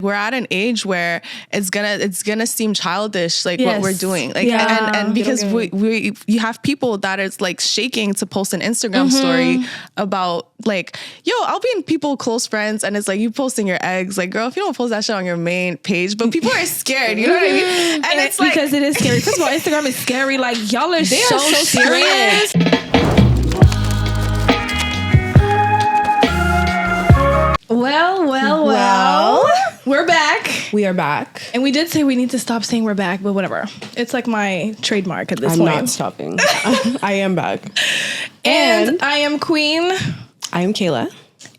We're at an age where it's gonna seem childish, like what we're doing, like and because you have people that is like shaking to post an Instagram story about like, yo, I'll be in people close friends, and it's like you posting your eggs, like girl, if you don't post that shit on your main page, but people are scared, you know what I mean? And it's like, because it is scary. First of all, Instagram is scary. Like y'all are so serious. Well. We're back. We are back. And we did say we need to stop saying we're back, but whatever. It's like my trademark at this point. I'm not stopping. I am back. And I am Queen. I am Kayla.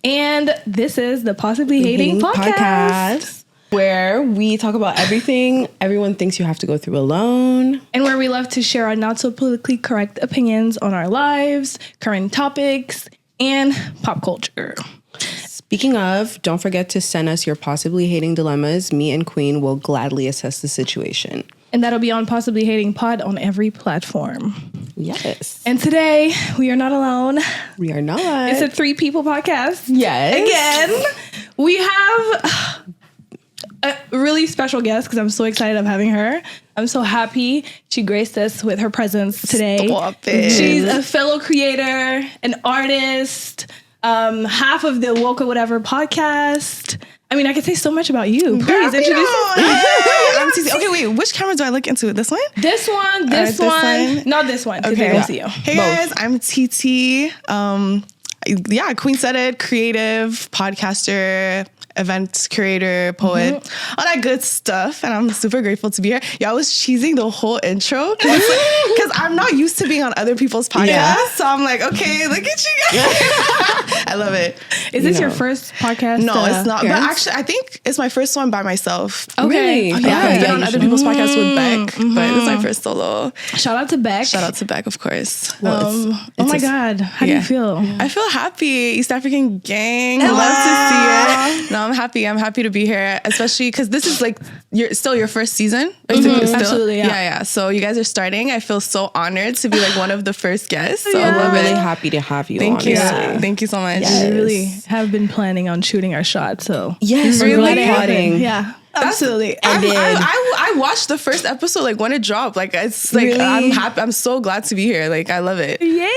And this is the Possibly Hating podcast. Where we talk about everything everyone thinks you have to go through alone. And where we love to share our not so politically correct opinions on our lives, current topics, and pop culture. Speaking of, don't forget to send us your possibly hating dilemmas. Me and Queen will gladly assess the situation. And that'll be on Possibly Hating Pod on every platform. Yes. And today, we are not alone. We are not. It's a 3 people podcast. Yes. Again, we have a really special guest because I'm so excited of having her. I'm so happy she graced us with her presence today. Stop it. She's a fellow creator, an artist, half of the Woke or Whatever podcast. I mean, I could say so much about you. Please introduce yourself. I'm Titi. Okay, wait. Which camera do I look into? This one? This one. Not this one. Okay. Yeah. See you. Hey guys, I'm Titi. Queen said it. Creative, podcaster, event curator, poet, all that good stuff. And I'm super grateful to be here. Yeah, I was cheesing the whole intro because I'm not used to being on other people's podcasts. Yeah. So I'm like, okay, look at you guys. I love it. Is this your first podcast? No, it's not. But actually, I think it's my first one by myself. Okay. Really? Yeah, I've been on other people's podcasts with Beck, but this is my first solo. Shout out to Beck. Shout out to Beck, of course. Oh my God. How do you feel? I feel happy. East African gang. Love to see it. No, I'm happy. I'm happy to be here, especially because this is like still your first season. Absolutely, yeah. So you guys are starting. I feel so honored to be like one of the first guests. So we're really happy to have you. Thank you. Thank you so much. Yes. We really have been planning on shooting our shot. So yes, really? Yeah. Absolutely. I watched the first episode like when it dropped. Like it's like really? I'm happy. I'm so glad to be here. Like I love it. Yay.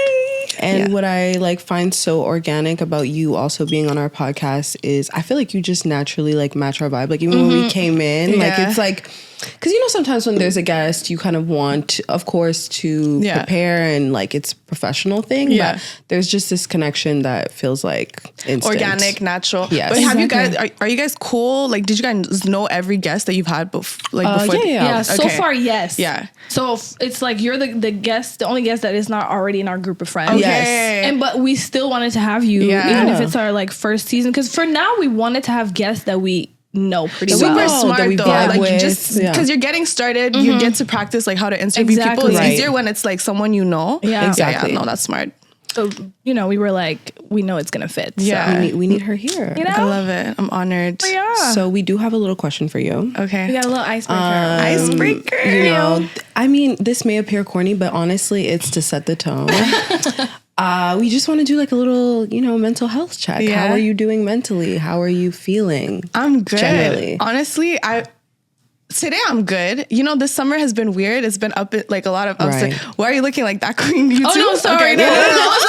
And what I like find so organic about you also being on our podcast is I feel like you just naturally like match our vibe. Like even when we came in, like it's like, because you know sometimes when there's a guest you kind of want, of course, to prepare and like it's a professional thing, but there's just this connection that feels like instant. Organic, natural. Yes. But have you guys, are you guys cool? Like did you guys know every guest that you've had before? Yeah. So far, yes. Yeah. So it's like you're the guest, the only guest that is not already in our group of friends. Yes. But we still wanted to have you, even if it's our like first season. Because for now, we wanted to have guests that we know pretty well. Super smart that we though. vibe Like with. just because you're getting started, you get to practice like how to interview people. It's easier when it's like someone you know. Yeah. Exactly. Yeah, no, that's smart. So, you know, we were like, we know it's going to fit. Yeah. So. We need her here. You know? I love it. I'm honored. Yeah. So we do have a little question for you. Okay. We got a little icebreaker. Icebreaker. You know, I mean, this may appear corny, but honestly, it's to set the tone. We just want to do like a little, you know, mental health check. Yeah. How are you doing mentally? How are you feeling? I'm good. Generally. Honestly, today I'm good. You know, this summer has been weird. It's been up like a lot of ups. Right. Why are you looking like that, Queen? You Oh, too? no, sorry. Okay, no. I was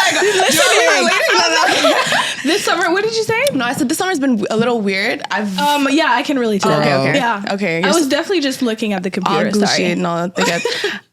like, This summer, what did you say? no, I said this summer's been a little weird. Yeah, I can relate to that. Okay. Yeah. Okay. I was definitely just looking at the computer. Sorry.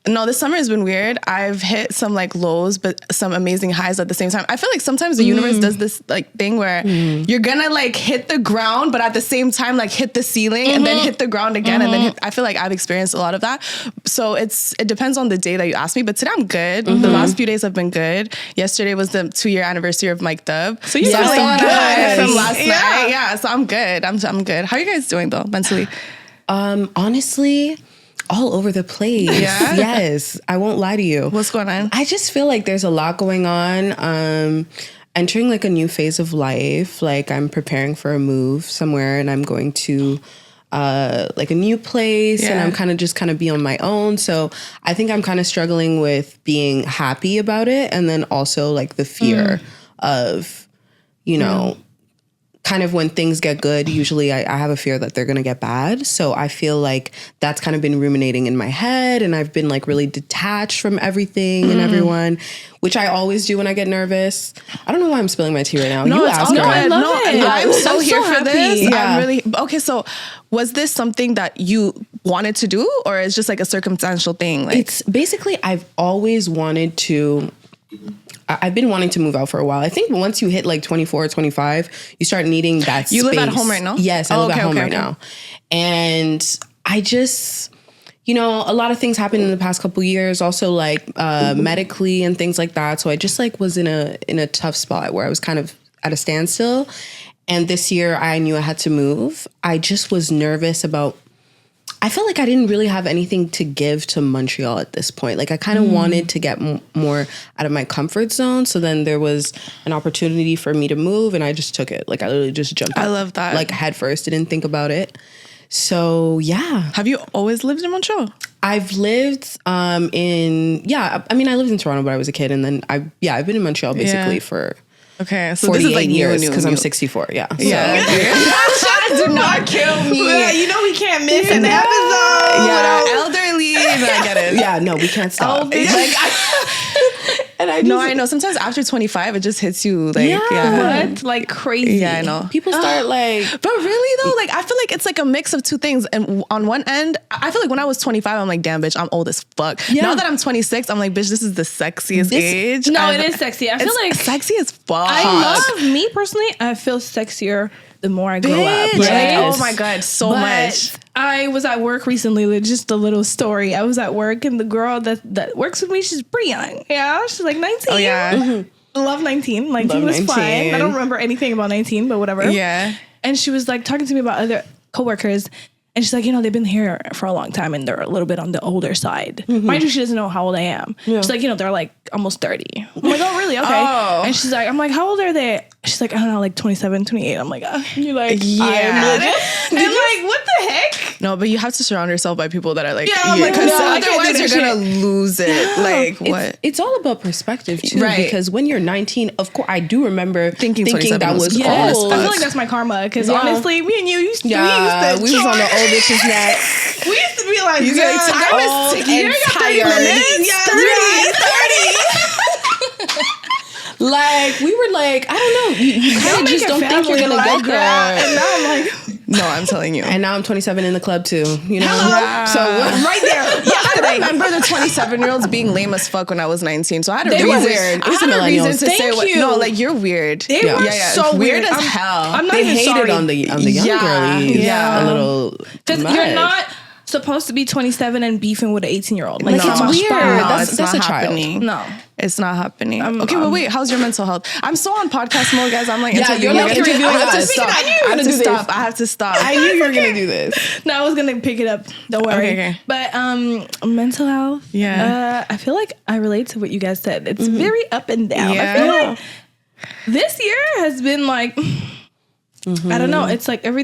No, this summer has been weird. I've hit some like lows, but some amazing highs at the same time. I feel like sometimes the universe does this like thing where you're gonna like hit the ground, but at the same time like hit the ceiling and then hit the ground again, and then I feel like I've experienced a lot of that. So it depends on the day that you ask me. But today I'm good. The last few days have been good. Yesterday was the 2-year anniversary of Mike Dub. So you're feeling good from last night. Yeah, so I'm good. I'm good. How are you guys doing though mentally? Honestly, all over the place. Yeah? Yes. I won't lie to you. What's going on? I just feel like there's a lot going on. Entering like a new phase of life. Like I'm preparing for a move somewhere and I'm going to like a new place and I'm kind of be on my own. So I think I'm kind of struggling with being happy about it. And then also like the fear of, you know, kind of when things get good, usually I have a fear that they're going to get bad. So I feel like that's kind of been ruminating in my head, and I've been like really detached from everything and everyone, which I always do when I get nervous. I don't know why I'm spilling my tea right now. No, You it's ask all her. good. I love it. I'm so here for this. Yeah. I'm really okay. So, was this something that you wanted to do, or is just like a circumstantial thing? Like, It's basically, I've always wanted to. I've been wanting to move out for a while. I think once you hit like 24 or 25, you start needing that space. You live at home right now? Yes, I live at home right now. And I just, you know, a lot of things happened in the past couple years, also like medically and things like that. So I just like was in a tough spot where I was kind of at a standstill. And this year I knew I had to move. I just was nervous about, I felt like I didn't really have anything to give to Montreal at this point. Like I kind of wanted to get more out of my comfort zone. So then there was an opportunity for me to move, and I just took it. Like I literally just jumped. I love that. Like head first, didn't think about it. So yeah. have you always lived in Montreal? I've lived I mean I lived in Toronto when I was a kid, and then I've been in Montreal basically for Okay, so 48 this is like years new because I'm new. 64. Yeah. So. Do not kill me. You know we can't miss an episode. Yeah, elderly. I get it. Yeah, no, we can't stop. I know. Sometimes after 25, it just hits you like, What? Like crazy. Yeah, I know. People start like, But really though, like I feel like it's like a mix of two things. And on one end, I feel like when I was 25, I'm like, damn, bitch, I'm old as fuck. Yeah. Now that I'm 26, I'm like, bitch, this is the sexiest age. No, it is sexy. I feel It's like sexy as fuck. I love me personally. I feel sexier the more I grow up. Bitch. Right? Oh my God, so much. I was at work recently. Like, just a little story. I was at work, and the girl that works with me, she's pretty young. Yeah, she's like 19. Oh yeah. Love 19. Like, Love he was 19. fine. I don't remember anything about 19, but whatever. Yeah. And she was like talking to me about other coworkers. And she's like, you know, they've been here for a long time and they're a little bit on the older side. Mind you, she doesn't know how old I am. She's like, you know, they're like almost 30. I'm like, oh, really? Okay. Oh. And she's like, I'm like, how old are they? She's like, I don't know, like 27, 28. I'm like, you're like, Yeah. I'm like, what the heck? No, but you have to surround yourself by people that are like, Yeah, I'm like, because no, I can't do otherwise that you're gonna lose it. Like what? it's all about perspective too, Right. because when you're 19, of course, I do remember Thinking that 27 was was Yes. old. I feel like that's my karma. Because Yeah. honestly, me and you used to, Yeah, we was on the charge. old bitch's neck. We used to be like, You yeah, guys- time old is ticking. and You got 30 tired. minutes. Yeah, 30. Like we were like, I don't know, you kind of just don't think you're gonna get there. And now I'm like, No, I'm telling you. And now I'm 27 in the club too, you know. Yeah. So right there. I remember the 27-year-olds being lame as fuck when I was 19. So I had a They reason. were weird. I It's had the a reason millennials. to say Thank what. you. No, like you're weird. They Yeah. were Yeah, yeah. so Weird weird as hell. I'm not they even hated sorry. on the young Yeah. girlies. Yeah. A little Because much. you're not supposed to be 27 and beefing with an 18-year-old. Like, Like, how it's much weird. power? No, That's it's a not child. happening. No. It's not happening. Okay, but wait, how's your mental health? I'm so on podcast mode, guys. I'm like, Yeah, you're like interviewing I have to us. stop. I I knew you were have gonna to do this. stop. I have to stop. I knew you were gonna do this. No, I was gonna pick it up. Don't worry. Okay. But mental health. Yeah. I feel like I relate to what you guys said. It's very up and down. Yeah. I feel like this year has been like I don't know. It's like every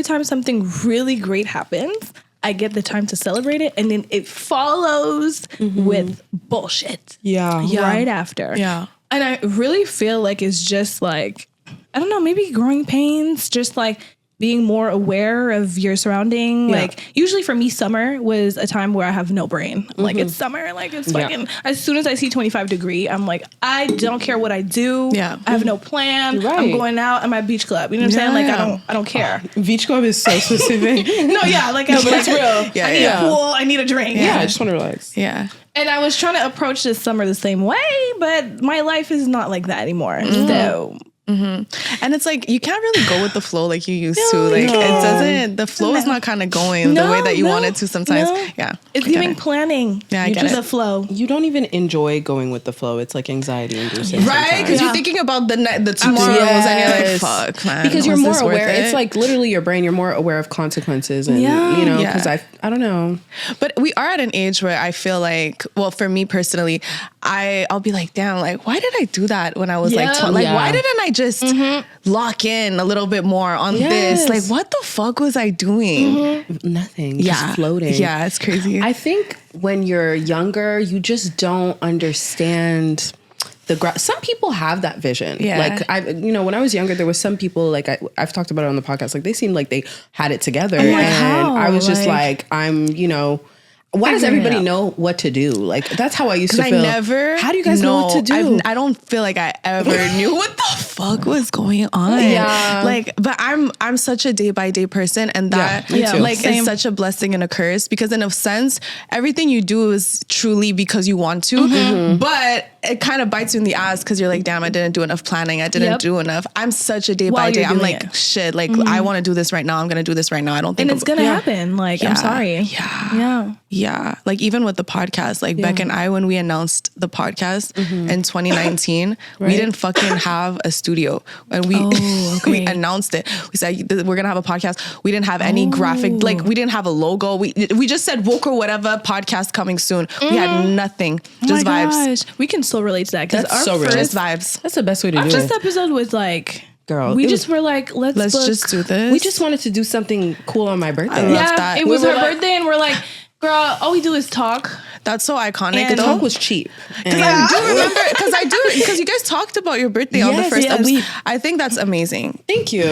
time something really great happens, I get the time to celebrate it, and then it follows with bullshit. Yeah. Right after. Yeah. And I really feel like it's just like, I don't know, maybe growing pains, just like being more aware of your surrounding. Yeah. Like usually for me, summer was a time where I have no brain. I'm like, it's summer. Like it's fucking, as soon as I see 25 degree, I'm like, I don't care what I do. Yeah. I have no plan. Right. I'm going out at my beach club. You know what I'm saying? Like Yeah. I don't care. Beach club is so specific. No, yeah. Like I'm like, real. Yeah, I need yeah. a pool. I need a drink. Yeah, I just want to relax. Yeah. And I was trying to approach this summer the same way, but my life is not like that anymore. So And it's like you can't really go with the flow like you used to. Like it doesn't. The flow is not kind of going the way that you want it to sometimes. No. Yeah. It's I get giving it. planning. Yeah, I You get just it. the flow. You don't even enjoy going with the flow. It's like anxiety inducing. Right, because you're thinking about the tomorrows, and you're like, Yes. "Fuck, man." Because you're was more this worth aware. it? It's like literally your brain. You're more aware of consequences, and Yeah. you know, Yeah. because I don't know. But we are at an age where I feel like, well, for me personally, I'll be like, damn, like, why did I do that when I was like, Yeah. 12? Like, Yeah. why didn't I just lock in a little bit more on Yes. this? Like, what the fuck was I doing? Nothing. Yeah. Just floating. Yeah, it's crazy. I think when you're younger, you just don't understand some people have that vision. Yeah. Like when I was younger, there was some people like I've talked about it on the podcast. Like they seemed like they had it together, like, and how? I was just like, why does everybody know what to do? Like that's how I used to feel. How do you guys know what to do? I don't feel like I ever knew what the fuck was going on. Yeah. Like, but I'm such a day by day person, and that like is such a blessing and a curse, because in a sense, everything you do is truly because you want to, but it kind of bites you in the ass because you're like, damn, I didn't do enough planning. I didn't do enough. I'm such a day by day. I'm like, shit, like I want to do this right now. I'm going to do this right now. I don't think it's going to happen. Like, I'm sorry. Yeah. Like even with the podcast, like Beck and I, when we announced the podcast in 2019, we didn't fucking have a studio. And we announced it. We said, we're going to have a podcast. We didn't have any graphic, like we didn't have a logo. We just said woke or whatever, podcast coming soon. We had nothing. Just vibes. Gosh. We can still relate to that. Because our so first vibes. That's the best way to do it. Our first episode was like, girl, we just were like, let's just do this. We just wanted to do something cool on my birthday. I love that. It was her birthday, and we're like, girl, all we do is talk. That's so iconic. And the talk was cheap. Because I do remember, because you guys talked about your birthday on the first episode. I think that's amazing. Thank you.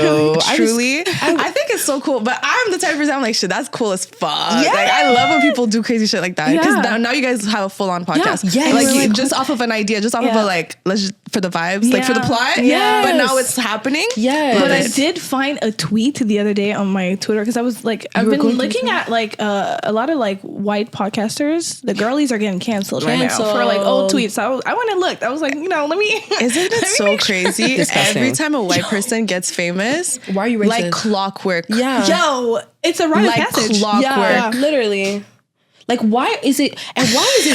Truly. I think it's so cool. But I'm the type of person, I'm like, shit, that's cool as fuck. Yeah. Like, I love when people do crazy shit like that. Because now you guys have a full on podcast. Yeah. Like, just off of an idea, just off of a like, let's just, for the vibes, like for the plot. Yes. But now it's happening. Yeah. But I did find a tweet the other day on my Twitter, because I was like, I've been looking at like a lot of like white podcasters. The girlies are getting canceled right now for like old tweets. So I went and looked. I was like, let me. Isn't it so crazy? Every time a white person gets famous, why are you racist? Like clockwork? Yeah. Yo, it's a rite of passage. Clockwork. Yeah, literally. Like, why is it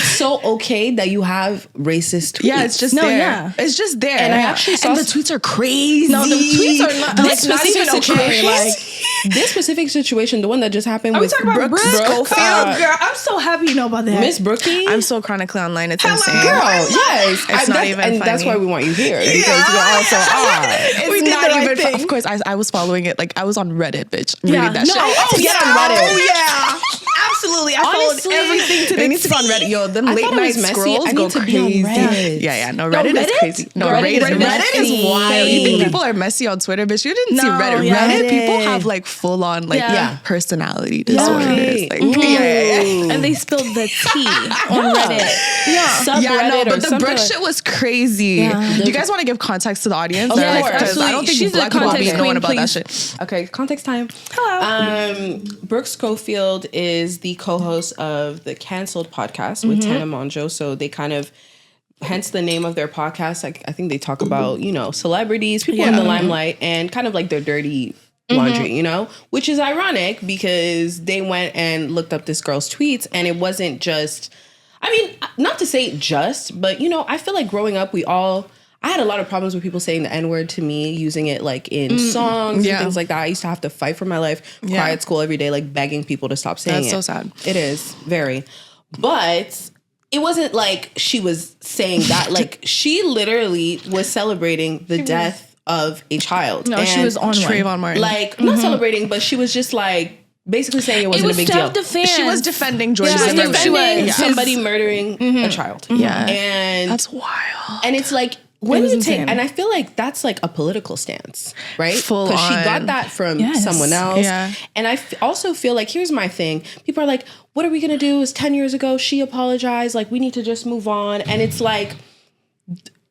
so okay that you have racist tweets? Yeah, it's just there. Yeah. It's just there. And I actually saw the tweets are crazy. No, the tweets are not. This Like, specific not even situation, okay. this specific situation, the one that just happened with Brooke Schofield. Girl, I'm so happy you know about that. Miss Brookie. I'm so chronically online. It's insane. Girl, yes. It's not even funny. And that's why we want you here. Because you're also It's not even funny. Of course, I was following it. Like, I was on Reddit, bitch. Reading that shit. On Reddit. Oh, yeah. Absolutely. I followed everything to they need to be on Reddit. Yo, them late night scrolls go crazy. Yeah. No, Reddit is crazy. No, Reddit is wild. You think people are messy on Twitter, bitch? You didn't see Reddit. Yeah. Reddit people have like full on personality disorders. Like, and they spilled the tea on Reddit. But the Brooke shit was crazy. Do you guys want to give context to the audience? Because I don't think black people be knowing about that shit. Okay, context time. Hello. Brooke Schofield is the co-host of the Cancelled podcast with Tana Mongeau. So they kind of, hence the name of their podcast. I think they talk about, celebrities, people in the limelight, and kind of like their dirty laundry, which is ironic because they went and looked up this girl's tweets, and it wasn't just, not to say just, but, I feel like growing up, I had a lot of problems with people saying the N-word to me, using it like in songs and things like that. I used to have to fight for my life, cry at school every day, like begging people to stop saying it. That's so sad. It is, very. But it wasn't like she was saying that. Like, she literally was celebrating the death of a child. No, she was on Trayvon Martin. Like, not celebrating, but she was just like, basically saying it wasn't a big deal. She was defending George Zimmerman. She was somebody murdering a child. Yeah. And that's wild. And it's like, when you take, and I feel like that's like a political stance, right? Because she got that from someone else. Yeah. And I also feel like, here's my thing. People are like, what are we going to do? It's 10 years ago. She apologized. Like, we need to just move on. And it's like,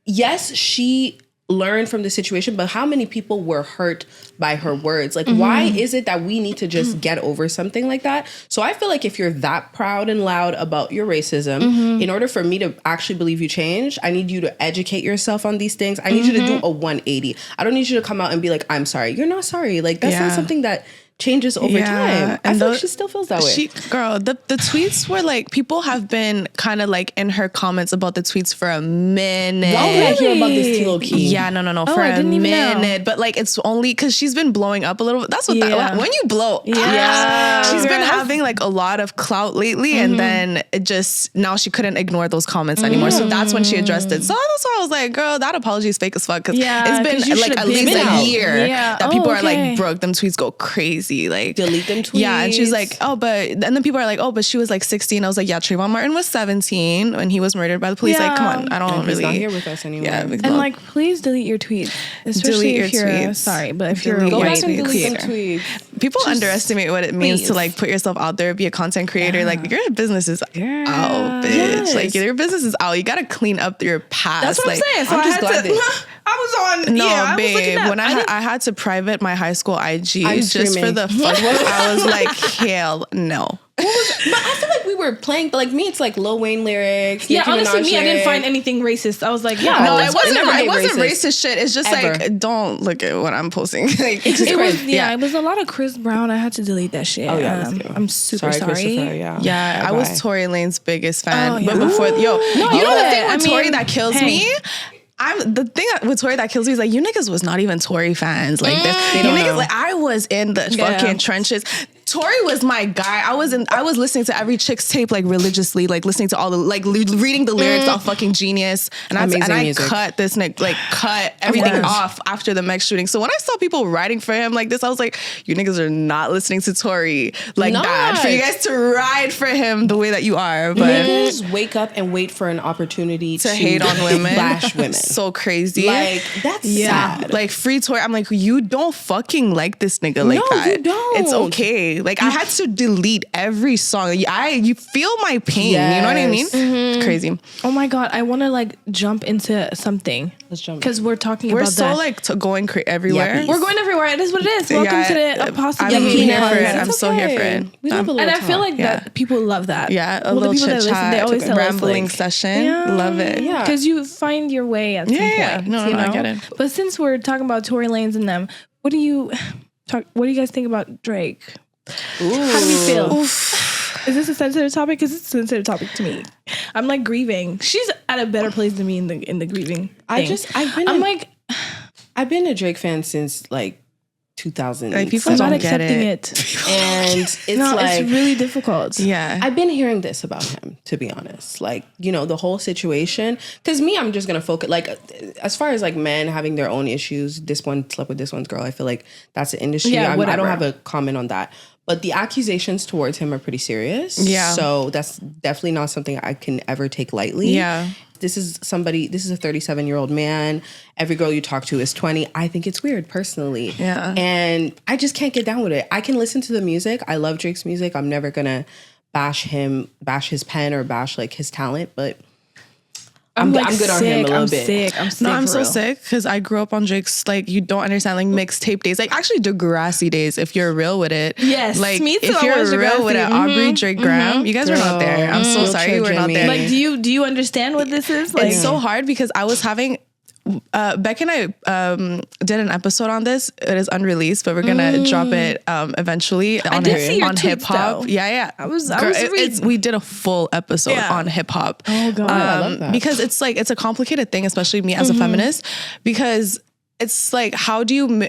yes, she learned from the situation, but how many people were hurt by her words? Like, why is it that we need to just get over something like that? So I feel like if you're that proud and loud about your racism, in order for me to actually believe you changed, I need you to educate yourself on these things. I need you to do a 180. I don't need you to come out and be like, I'm sorry. You're not sorry. Like, that's not something that changes over time. I feel like she still feels that way. The tweets were like, people have been kind of like in her comments about the tweets for a minute. Why did I hear about this Tilo Key? Yeah, no, for a minute. But like, it's only because she's been blowing up a little bit. That's what when you blow. She's been having like a lot of clout lately, and then it just, now she couldn't ignore those comments anymore. So that's when she addressed it. So that's why I was like, girl, that apology is fake as fuck. Because it's been like at least a year that people are like, Brooke, them tweets go crazy. crazy. Like delete them tweets. Yeah, and she's like, oh, and then people are like, oh, but she was like 16. I was like, yeah, Trayvon Martin was 17 when he was murdered by the police. Like, come on, I don't really. He's not here with us anymore. Yeah, and like, please delete your tweets, especially if you're sorry, but if you're a white creator. People underestimate what it means to like put yourself out there, be a content creator. Like your business is out, bitch. Yes. Like your business is out. You gotta clean up your past. That's what like, I'm saying. So I'm just glad that I was on. No, yeah, babe. I was when I had to private my high school IG just for the fuck, I was like, hell no. But I feel like we were playing, but like me, it's like Lil Wayne lyrics. Yeah, honestly, me, I didn't find anything racist. I was like, yeah, no, it wasn't racist shit. It's just ever. Like, don't look at what I'm posting. Like, it was a lot of Chris Brown. I had to delete that shit. Oh yeah, I'm super sorry. Yeah, I was Tory Lane's biggest fan, but before you know the thing with Tory that kills me. The thing with Tory that kills me is like, you niggas was not even Tory fans. Like this, you niggas, like I was in the fucking trenches. Tory was my guy. I was listening to every Chick's tape like religiously, like listening to all the like reading the lyrics off fucking Genius, and I cut this cut everything off after the Meg shooting. So when I saw people writing for him like this, I was like, you niggas are not listening to Tory like that. For you guys to ride for him the way that you are, but niggas wake up and wait for an opportunity to hate on women, bash women. So crazy. Like that's sad. Like free Tory. I'm like, you don't fucking like this nigga like that. No, you don't. It's okay. Like I had to delete every song. You feel my pain. Yes. You know what I mean? It's crazy. Oh my God. I want to like jump into something. Let's jump. Because we're talking about that. We're so like going everywhere. Yeah, we're going everywhere. It is what it is. Welcome to the imposter. I'm here for it. I'm so here for it. And I feel like that people love that. Yeah, a little chit chat. They always rambling session. Yeah. Love it. Yeah. Because you find your way at some point. Yeah. No, I get it. But since we're talking about Tory Lanez and them, what do you guys think about Drake? Ooh. How do we feel? Oof. Is this a sensitive topic? Because it's a sensitive topic to me. I'm like grieving. She's at a better place than me in the grieving thing. I've been a Drake fan since like 2000. Like, people don't get it. And it's it's really difficult. Yeah. I've been hearing this about him, to be honest. Like, you know, the whole situation. Because I'm just going to focus, like, as far as like men having their own issues, this one slept with this one's girl, I feel like that's an industry. Yeah, I don't have a comment on that. But the accusations towards him are pretty serious. Yeah. So that's definitely not something I can ever take lightly. Yeah. This is a 37-year-old man. Every girl you talk to is 20. I think it's weird, personally. Yeah. And I just can't get down with it. I can listen to the music. I love Drake's music. I'm never going to bash his pen or bash like his talent, but I'm good on him a little bit. I'm sick. I'm so sick because I grew up on Drake's, like, you don't understand, like, mixtape days. Like, actually, Degrassi days, if you're real with it. Yes, like, me too. If you're real with it, Aubrey, Drake, Graham, you guys were not there. I'm so sorry you were not there. Like, do you understand what this is? Like, it's so hard because I was having... Beck and I did an episode on this. It is unreleased, but we're gonna drop it eventually on hip hop. Yeah. We did a full episode on hip hop. Oh God, I love that. Because it's like it's a complicated thing, especially me as a feminist, because it's like how do you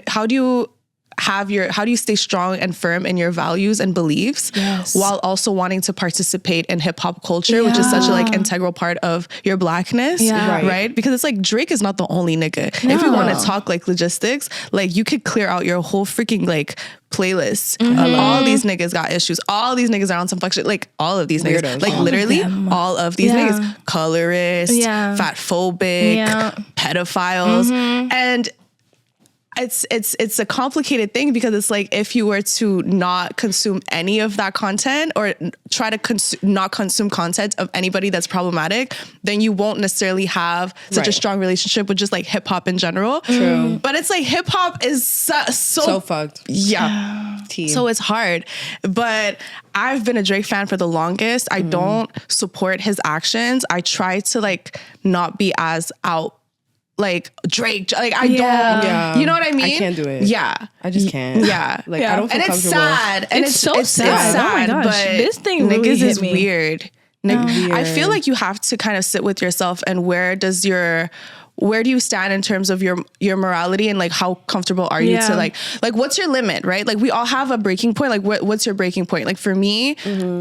stay strong and firm in your values and beliefs while also wanting to participate in hip hop culture, which is such a like integral part of your blackness, right? Because it's like Drake is not the only nigga. No. If we want to talk like logistics, like you could clear out your whole freaking like playlist. All these niggas got issues. All these niggas are on some fuck shit. Like all of these niggas, like literally all of these niggas, colorist, fat phobic, pedophiles, and it's a complicated thing because it's like if you were to not consume any of that content or try to not consume content of anybody that's problematic, then you won't necessarily have such a strong relationship with just like hip hop in general. True. But it's like hip hop is so fucked. Yeah. So it's hard. But I've been a Drake fan for the longest. I don't support his actions. I try to like not be as out like Drake, like I don't, you know what I mean? I can't do it. Yeah, I just can't. Like I don't feel and comfortable. It's sad, and it's so sad. It's sad. Oh my gosh, but this thing really niggas hit is me. weird. I feel like you have to kind of sit with yourself and where does your where do you stand in terms of your morality and like how comfortable are you to like what's your limit, right? Like we all have a breaking point. Like what's your breaking point? Like for me,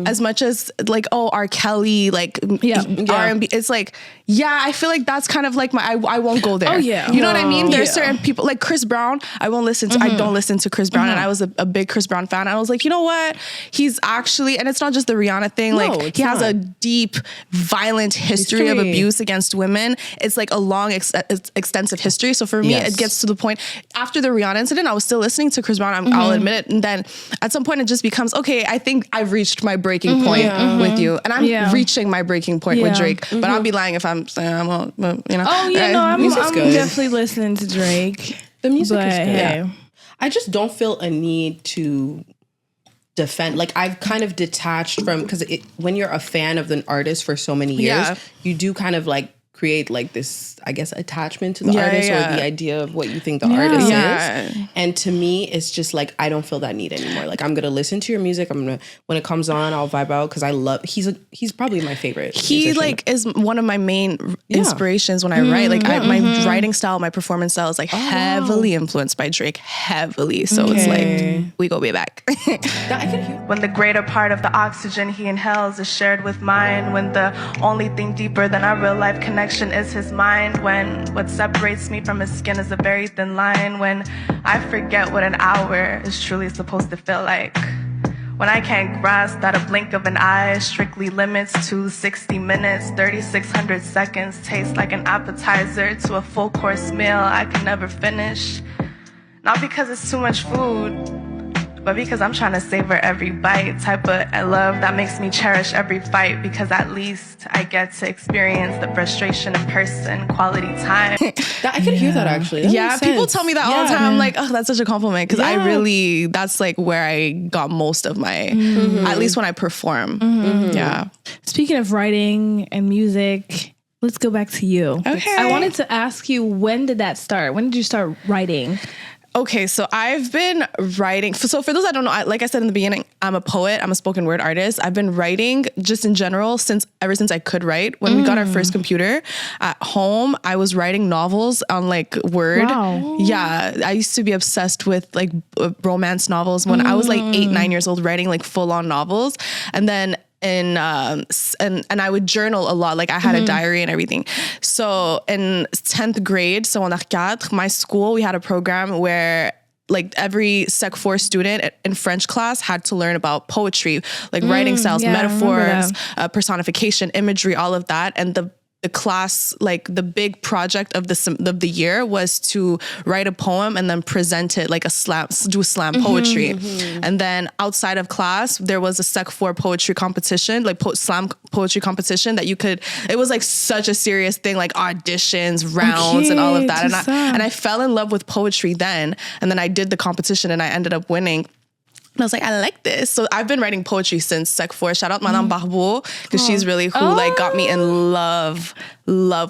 as much as like, oh, R. Kelly, like R&B, it's like, I feel like that's kind of like I won't go there. Oh yeah. You know what I mean? There's certain people like Chris Brown, I won't listen to, I don't listen to Chris Brown. And I was a big Chris Brown fan. And I was like, you know what? He's actually, and it's not just the Rihanna thing. Like he has a deep, violent history of abuse against women. It's like a long, extensive history. So for me, it gets to the point after the Rihanna incident, I was still listening to Chris Brown. I'll admit it. And then at some point it just becomes, okay, I think I've reached my breaking point with you. And I'm reaching my breaking point with Drake. But I'll be lying if I'm saying I'm, you know. Oh, yeah, no, I'm definitely listening to Drake. The music is good. Hey. I just don't feel a need to defend. Like I've kind of detached from, because when you're a fan of an artist for so many years, you do kind of like create like this, I guess, attachment to the artist or the idea of what you think the artist is. And to me, it's just like, I don't feel that need anymore. Like I'm going to listen to your music. when it comes on, I'll vibe out because I love, he's probably my favorite. He musician. Like is one of my main inspirations when I write. Like my writing style, my performance style is like heavily influenced by Drake, heavily. So it's like, we go way back. I can hear. When the greater part of the oxygen he inhales is shared with mine, when the only thing deeper than our real life connection is his mind, when what separates me from his skin is a very thin line, when I forget what an hour is truly supposed to feel like, when I can't grasp that a blink of an eye strictly limits to 60 minutes, 3,600 seconds tastes like an appetizer to a full course meal I can never finish. Not because it's too much food, but because I'm trying to savor every bite, type of love that makes me cherish every fight, because at least I get to experience the frustration in person, quality time. I can hear that actually. That people tell me that all the time. I'm like, oh, that's such a compliment, because I really, that's like where I got most of my, at least when I perform. Yeah. Speaking of writing and music, let's go back to you. Okay. I wanted to ask you, when did that start? When did you start writing? Okay, so I've been writing. So for those that don't know, like I said in the beginning, I'm a poet. I'm a spoken word artist. I've been writing just in general ever since I could write. When we got our first computer at home, I was writing novels on like Word. Wow. Yeah, I used to be obsessed with like romance novels when I was like 8-9 years old, writing like full on novels, and then. And I would journal a lot. Like I had a diary and everything. So in 10th grade, so en Arcade, my school, we had a program where like every Sec 4 student in French class had to learn about poetry, like writing styles, metaphors, personification, imagery, all of that. And the class, like the big project of the year was to write a poem and then present it like do slam poetry. And then outside of class, there was a Sec 4 poetry competition, like slam poetry competition that it was like such a serious thing, like auditions, rounds and all of that. And I fell in love with poetry then. And then I did the competition and I ended up winning. And I was like, I like this. So I've been writing poetry since Sec 4. Shout out Madame Barbeau, because she's really who like got me in love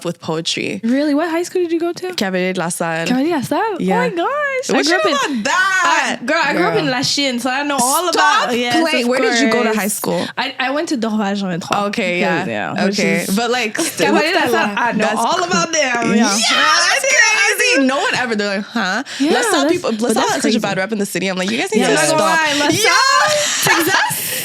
with poetry. Really? What high school did you go to? Cavalier de la Salle. Cavalier de la Salle? Yeah. Oh my gosh. What you know about that? I grew up in La Chine, so I know all about it. Yes, where did you go to high school? I went to Dorval Jean 23. Okay, yeah. Okay. But like, Cavalier de la Salle, I know all about them. Yeah. That's crazy. No one ever, they're like, huh? Yeah, LaSalle people, LaSalle has such a bad rep in the city. I'm like, you guys need to stop. Texas?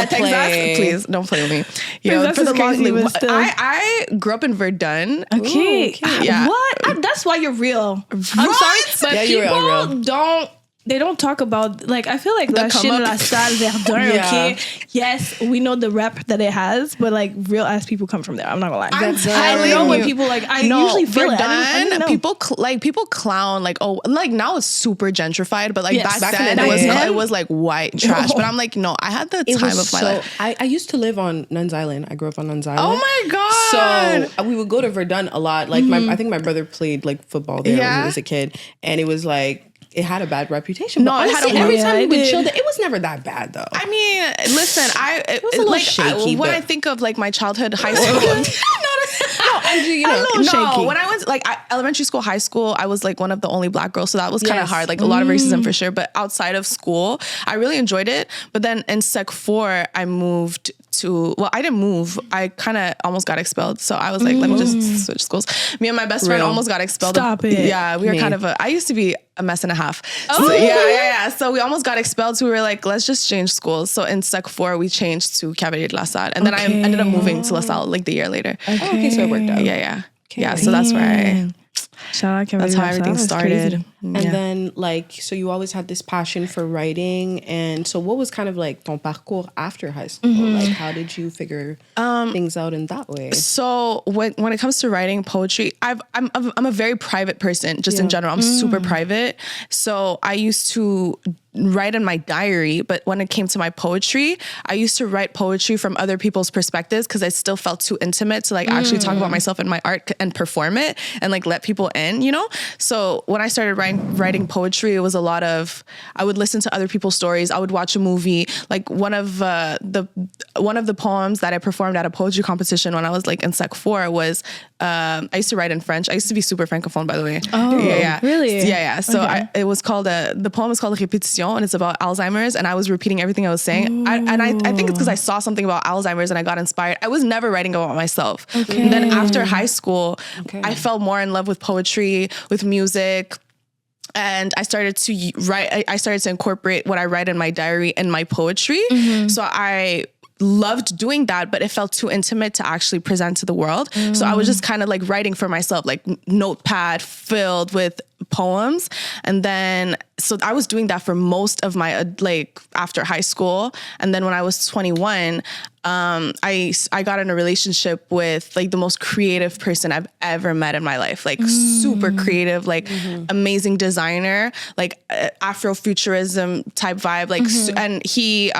Texas. Please don't play with me. For the long, I grew up in Verdun. Okay. Yeah. What? That's why you're real. I'm sorry, but people they don't talk about, like, I feel like La Chine, La Salle, Verdun, okay? Yes, we know the rep that it has, but like real ass people come from there. I'm not gonna lie. I know when people like, usually feel Verdun, it. I didn't know. People clown like, oh, like now it's super gentrified, but like back then it was like white trash. But I'm like, no, I had the time of my life. I used to live on Nuns Island. I grew up on Nuns Island. Oh my God. So we would go to Verdun a lot. Like I think my brother played like football there when he was a kid, and it was like, it had a bad reputation. But honestly, every time we would chill there, it was never that bad though. I mean, listen, it was a little shaky. When I think of like my childhood, high school. shaky. When I was like elementary school, high school, I was like one of the only Black girls, so that was kind of hard. Like a lot of racism for sure. But outside of school, I really enjoyed it. But then in Sec 4, I moved I didn't move. I kind of almost got expelled. So I was like, let me just switch schools. Me and my best friend almost got expelled. Stop it. Yeah, we were kind of I used to be a mess and a half. Oh. So, yeah. So we almost got expelled. So we were like, let's just change schools. So in Sec 4, we changed to Cavalier de la Salle. And then I ended up moving to La Salle like the year later. Okay, so it worked out. Yeah. Yeah, so that's where that's how everything started. And then like, so you always had this passion for writing. And so what was kind of like ton parcours after high school? Like how did you figure things out in that way? So when it comes to writing poetry, I'm a very private person just in general. I'm super private. So I used to write in my diary, but when it came to my poetry, I used to write poetry from other people's perspectives because I still felt too intimate to like actually talk about myself and my art and perform it and like let people in, you know? So when I started writing poetry, it was a lot of, I would listen to other people's stories. I would watch a movie. Like one of the poems that I performed at a poetry competition when I was like in Sec 4 was, I used to write in French. I used to be super francophone, by the way. Oh, yeah. Really? Yeah. So okay. it was called, the poem is called Répétition, and it's about Alzheimer's, and I was repeating everything I was saying. I think it's because I saw something about Alzheimer's and I got inspired. I was never writing about myself. Okay. And then after high school, I fell more in love with poetry, with music. And I started to write, I started to incorporate what I write in my diary and my poetry. So I loved doing that, but it felt too intimate to actually present to the world. So I was just kind of like writing for myself, like notepad filled with poems. And then, so I was doing that for most of my, like after high school. And then when I was 21, I got in a relationship with like the most creative person I've ever met in my life, like super creative, like amazing designer, like Afrofuturism type vibe, like, and he,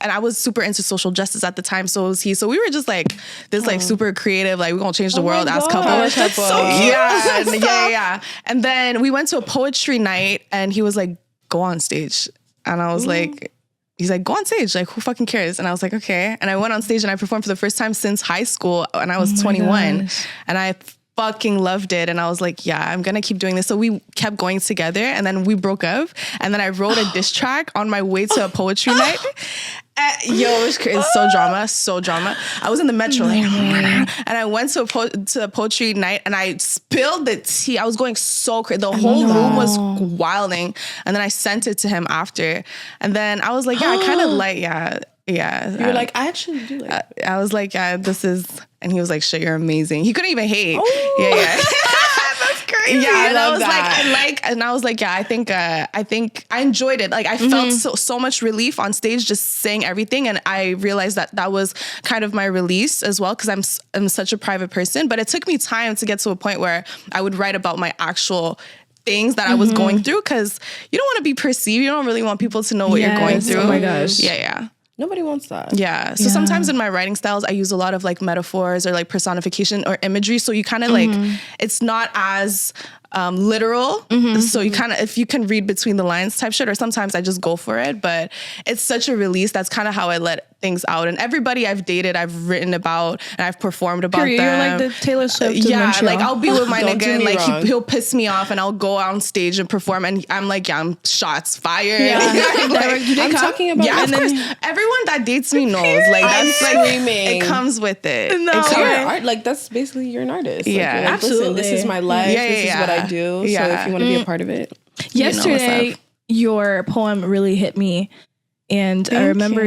and I was super into social justice at the time. So was he. So we were just like this, like super creative, like we're gonna change the world as couple. That's so cute. Yeah. And then we went to a poetry night and he was like, go on stage. And I was like, he's like, go on stage. Like, who fucking cares? And I was like, okay. And I went on stage and I performed for the first time since high school. And I was 21. Gosh. And I fucking loved it. And I was like, yeah, I'm gonna keep doing this. So we kept going together and then we broke up. And then I wrote a diss track on my way to a poetry night. It's so drama. I was in the metro like, and I went to a poetry night and I spilled the tea. I was going so crazy. The whole room was wilding. And then I sent it to him after. And then I was like, yeah, I kind of like, yeah. You were like, I actually do like it. I was like, yeah, this is, and he was like, shit, you're amazing. He couldn't even hate. Yeah. That's crazy. Yeah, and I was like, yeah, I think I enjoyed it. Like I felt so much relief on stage just saying everything, and I realized that was kind of my release as well because I'm such a private person. But it took me time to get to a point where I would write about my actual things that I was going through because you don't want to be perceived. You don't really want people to know what you're going through. Oh my gosh. Yeah. Nobody wants that. Yeah. So sometimes in my writing styles, I use a lot of like metaphors or like personification or imagery. So you kind of like, it's not as literal. So you kind of, if you can read between the lines type shit, or sometimes I just go for it, but it's such a release. That's kind of how I let things out. And everybody I've dated, I've written about and I've performed about them. You're like the Taylor Swift of Montreal. Like I'll be with my nigga and like he'll piss me off and I'll go on stage and perform and I'm like, yeah, I'm shots fired. Yeah. I'm talking about of course. Everyone that dates me knows. Like that's like it comes with it. No. So you're art, like that's basically you're an artist. Yeah, like, absolutely. Listen, this is my life. This is what I do. So if you want to be a part of it. Yesterday, your poem really hit me. And I remember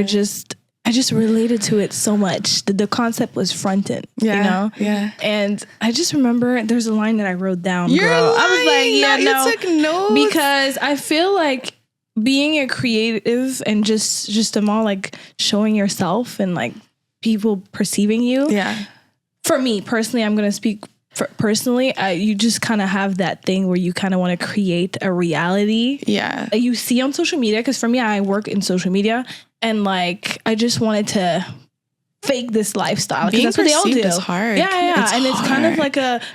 I just related to it so much. The concept was fronting, you know? Yeah. And I just remember there's a line that I wrote down, girl. Lying. I was like, yeah, no. You took notes? Because I feel like being a creative and just all like showing yourself and like people perceiving you. Yeah. For me personally, I'm going to speak personally, you just kind of have that thing where you kind of want to create a reality that you see on social media. Because for me, I work in social media and like I just wanted to fake this lifestyle because that's what they all do. Is hard. Yeah. And it's kind of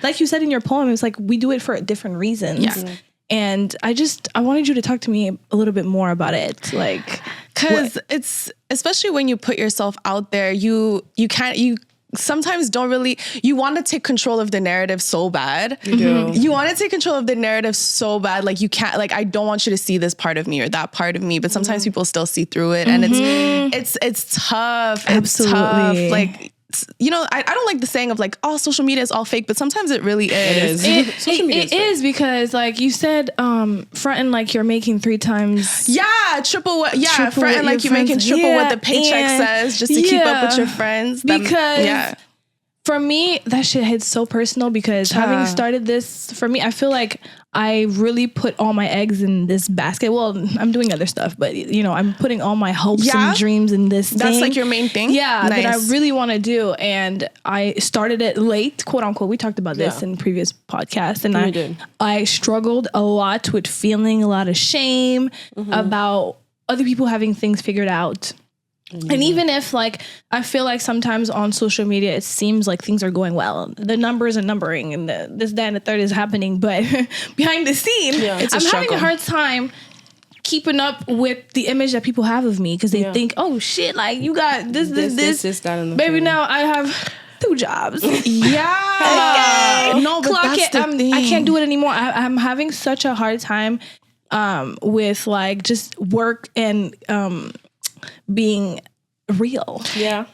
like you said in your poem, it's like we do it for different reasons. Yeah. And I wanted you to talk to me a little bit more about it, like because it's especially when you put yourself out there, you sometimes don't really, you want to take control of the narrative so bad. You do. You want to take control of the narrative so bad. Like you can't, like, I don't want you to see this part of me or that part of me, but sometimes people still see through it. And it's tough. It's tough. Like, you know, I don't like the saying of like, oh, social media is all fake, but sometimes it really is. It is because like you said, fronting like you're making 3 times. Yeah, triple what? Yeah, fronting like you're making triple what the paycheck says just to keep up with your friends. Because for me, that shit hits so personal because having started this, for me, I feel like I really put all my eggs in this basket. Well, I'm doing other stuff, but you know, I'm putting all my hopes and dreams in this thing. That's like your main thing? Yeah, that I really want to do. And I started it late, quote unquote. We talked about this in previous podcasts. And I struggled a lot with feeling a lot of shame about other people having things figured out. And even if like, I feel like sometimes on social media, it seems like things are going well. The numbers are numbering and this, that, and the third is happening. But behind the scene, I'm having a hard time keeping up with the image that people have of me because they think, oh shit, like you got this, that, and the baby, now I have 2 jobs. No, but clock that's it. I can't do it anymore. I'm having such a hard time with like just work and being real.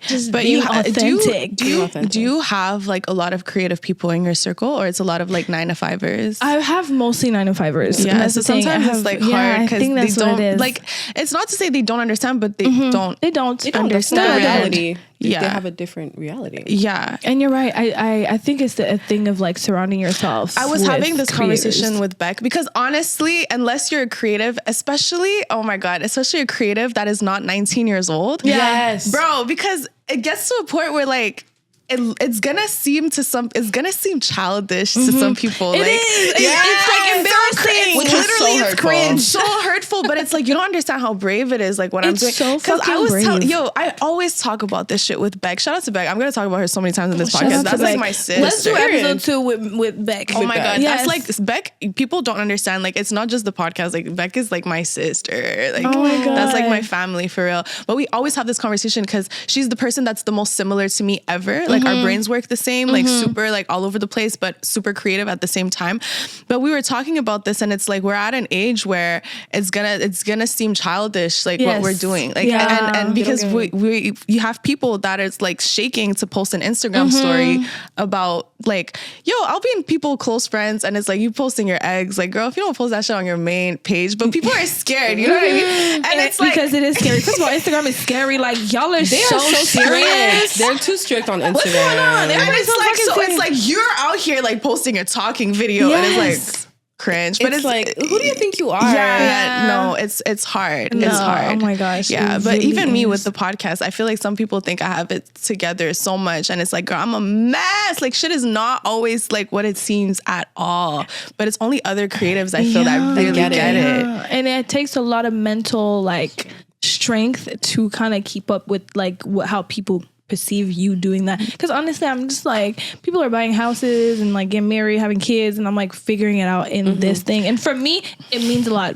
Just but being you authentic. Do you have like a lot of creative people in your circle, or it's a lot of like 9-to-5ers? I have mostly 9-to-5ers. Yeah, so sometimes it's like hard because they don't, it is. like, it's not to say they don't understand, but they don't understand reality. They Yeah. have a different reality. Yeah. And you're right. I think it's a thing of like surrounding yourself. I was with having this creators. conversation with Beck because honestly, unless you're a creative, especially, oh my God, especially a creative that is not 19 years old. Yes. Bro, because it gets to a point where like, it's gonna seem childish to some people. It like, is. It's like embarrassing. Which is so hurtful. Cringe, so hurtful. But it's like you don't understand how brave it is. Like what I'm doing. So I brave. I always talk about this shit with Beck. Shout out to Beck. I'm gonna talk about her so many times in this podcast. That's like my sister. Let's do episode 2 with Beck. Oh my God, yes. that's like Beck. People don't understand. Like it's not just the podcast. Like Beck is like my sister. Like oh my God. that's like my family for real. But we always have this conversation because she's the person that's the most similar to me ever. Like our brains work the same. Like super like all over the place, but super creative at the same time. But we were talking about this, and it's like we're at an age where it's gonna seem childish, like what we're doing. Like and because you have people that is like shaking to post an Instagram story about like, yo, I'll be in people close friends, and it's like you posting your eggs. Like, girl, if you don't post that shit on your main page, but people are scared, you know what I mean? And it's like, because it is scary. First of all, Instagram is scary. Like y'all are so serious. They're too strict on Instagram. What's going on? And it's like, so it's like you're out here like posting a talking video, and it's like cringe, but it's like, who do you think you are? No, it's hard. It's hard. Oh my gosh. Yeah, but really even me with the podcast, I feel like some people think I have it together so much, and it's like, girl, I'm a mess. Like shit is not always like what it seems at all. But it's only other creatives I feel that really get it. And it takes a lot of mental like strength to kind of keep up with like how people perceive you doing that. Because honestly, I'm just like, people are buying houses and like getting married, having kids, and I'm like figuring it out in this thing. And for me, it means a lot.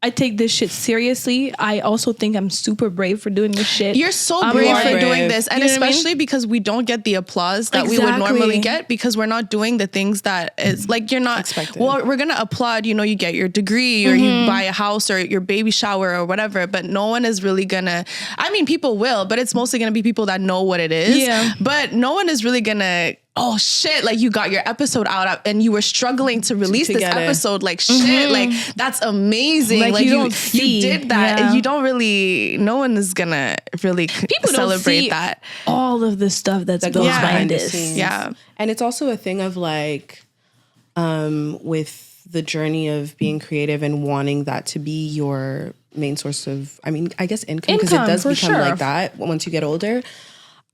I take this shit seriously. I also think I'm super brave for doing this shit. You're so brave for doing this. And especially because we don't get the applause that we would normally get, because we're not doing the things that is like, you're not expected. Well, we're going to applaud, you know, you get your degree or you buy a house or your baby shower or whatever, but no one is really going to, I mean, people will, but it's mostly going to be people that know what it is. Yeah. But no one is really going to, oh shit, like you got your episode out and you were struggling to release this episode, like shit, like that's amazing. Like you did that, and you don't really, no one is gonna really people celebrate that. All of the stuff that goes behind this. Yeah. And it's also a thing of like, with the journey of being creative and wanting that to be your main source of, I mean, I guess income, because it does become like that once you get older.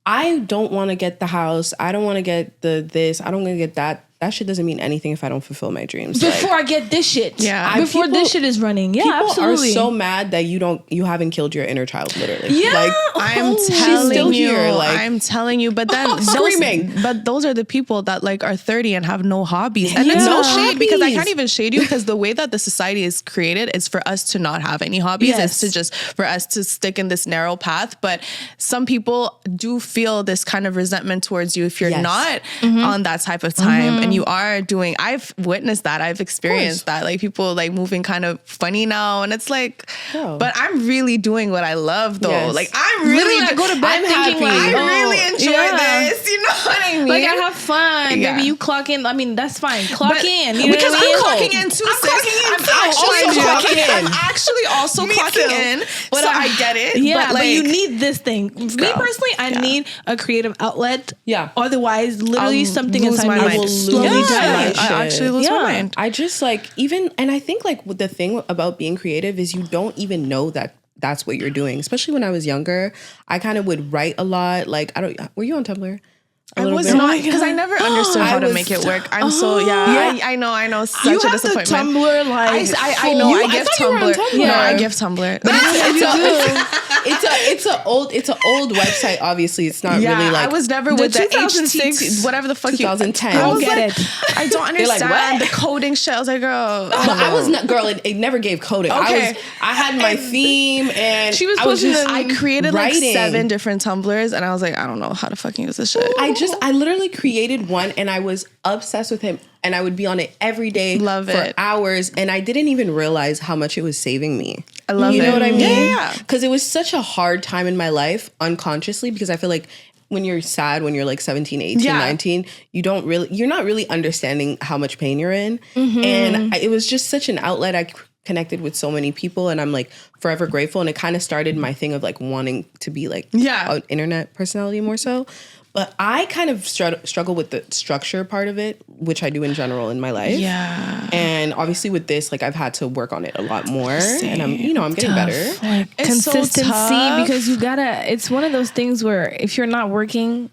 I don't want to get the house. I don't want to get the this. I don't want to get that that shit doesn't mean anything if I don't fulfill my dreams. Before I get this shit. Yeah. Before this shit is running. Yeah, people absolutely. are so mad that you haven't killed your inner child, literally. Yeah. Like, I'm she's telling still you, here, like, I'm telling you, but then screaming. But those are the people that like are 30 and have no hobbies, and it's Yeah. no shade because I Hobbies. can't even shade you because the way that the society is created is for us to not have any hobbies. Yes. It's to just for us to stick in this narrow path. But some people do feel this kind of resentment towards you if you're Yes. not on that type of time and you are doing. I've witnessed that. I've experienced that. Like people like moving kind of funny now, and it's like, Oh. but I'm really doing what I love though. Yes. Like I'm really Literally, I go to bed thinking like, I really enjoy yeah. this. You know what I mean? Like I have fun, Yeah. baby. You clock in. I mean, that's fine. Clock But- in. You know because what I mean? I'm clocking in too. I'm clocking in I'm too. actually Also clocking clocking in. in. I'm actually also clocking too. in. But So I get it. Yeah, but you like, need this thing. Me Girl. personally, I Yeah. need a creative outlet. Yeah. Otherwise, literally I'll something lose inside my me mind. will Slowly slowly die. die. Shit. I actually lose my Yeah. mind. I just like and I think like the thing about being creative is you don't even know that that's what you're doing. Especially when I was younger, I kind of would write a lot. Like were you on Tumblr? I was bit? not because I never understood how I to was- make it work. I'm so I know such You a have the disappointment. Tumblr like I know. I I give thought you were on Tumblr. Tumblr. No, Yeah. I give Tumblr. But it's an old website. Obviously, it's not yeah, really like I was never the with the 2006, HTT, whatever the fuck 2010. you. I I was get like, it. I don't They're like, understand what? the coding shit. I was like, girl. But I was not, girl. It never gave coding. Okay. I had my theme, and She was I was posting just. them. I created writing. like 7 different Tumblrs, and I was like, I don't know how to fucking use this shit. I literally created one, and I was obsessed with him, and I would be on it every day, Love for it. hours, and I didn't even realize how much it was saving me. I love You it. know what I mean? Yeah. Because it was such a hard time in my life, unconsciously, because I feel like when you're sad, when you're like 17, 18, Yeah. 19, you're not really understanding how much pain you're in. Mm-hmm. And it was just such an outlet. I connected with so many people, and I'm like forever grateful. And it kind of started my thing of like wanting to be like an internet personality more so. But I kind of struggle with the structure part of it, which I do in general in my life. Yeah. And obviously with this, like I've had to work on it a lot more, and I'm getting better. Like It's so consistency tough. because you gotta. It's one of those things where if you're not working,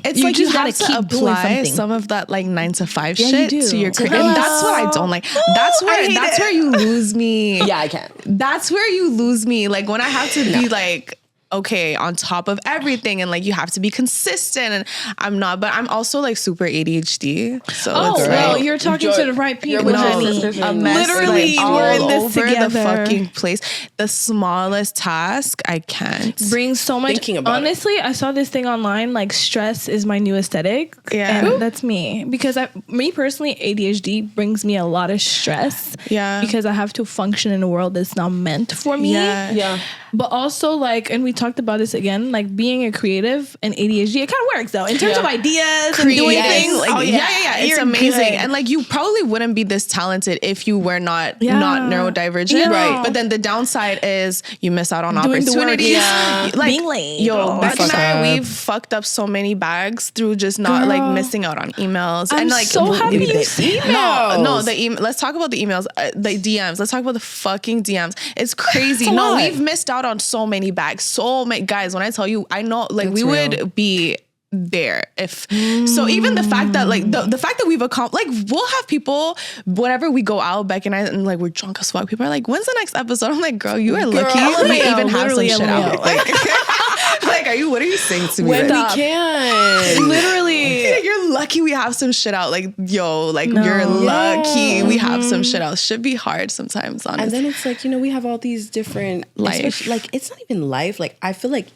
It's You like you just have gotta to keep doing apply something. some of that like 9 to 5 Yeah, you shit do. to your career. Hello. And that's what I don't like. That's where you lose me. Yeah, I can. That's where you lose me. Like when I have to be like, okay, on top of everything, and like you have to be consistent, and I'm not, but I'm also like super ADHD. So oh it's well, like, you're talking to the right people. with your honey. sisters a and mess, Literally, like, we're in all this over together. the fucking place. The smallest task, I can't. Brings so much. Thinking about it. Honestly, I saw this thing online. Like stress is my new aesthetic. Yeah. and that's me because me personally, ADHD brings me a lot of stress. Yeah. because I have to function in a world that's not meant for me. Yeah. But also like, and we talked about this again, like being a creative and ADHD, it kind of works though in terms of ideas and doing Yes. things. Like, it's You're amazing. good. And like you probably wouldn't be this talented if you were not Yeah. neurodivergent. Yeah. Right. But then the downside is you miss out on Doing the work, opportunities. yeah. Like, Being late. Yo, Oh, Beck fuck and I, up. we've fucked up so many bags through just not like Girl. missing out on emails. I'm and like so happy you see No, the let's talk about the emails, the DMs. Let's talk about the fucking DMs. It's crazy. It's a No, lot. we've missed out on so many bags. So many guys, when I tell you, I know like That's we real. would be there if so even the fact that like the fact that we've accomplished, like we'll have people whenever we go out, Beck and I, and like we're drunk as fuck, people are like, when's the next episode? I'm like, girl, you are lucky we LMAO, even have some literally shit LMAO. out. Like what are you saying to me? When right we can. Literally, you're lucky we have some shit out. Like, yo, like No. you're lucky we have some shit out. Should be hard sometimes, honestly. And then it's like, we have all these different Life. especially, like it's not even life. Like I feel like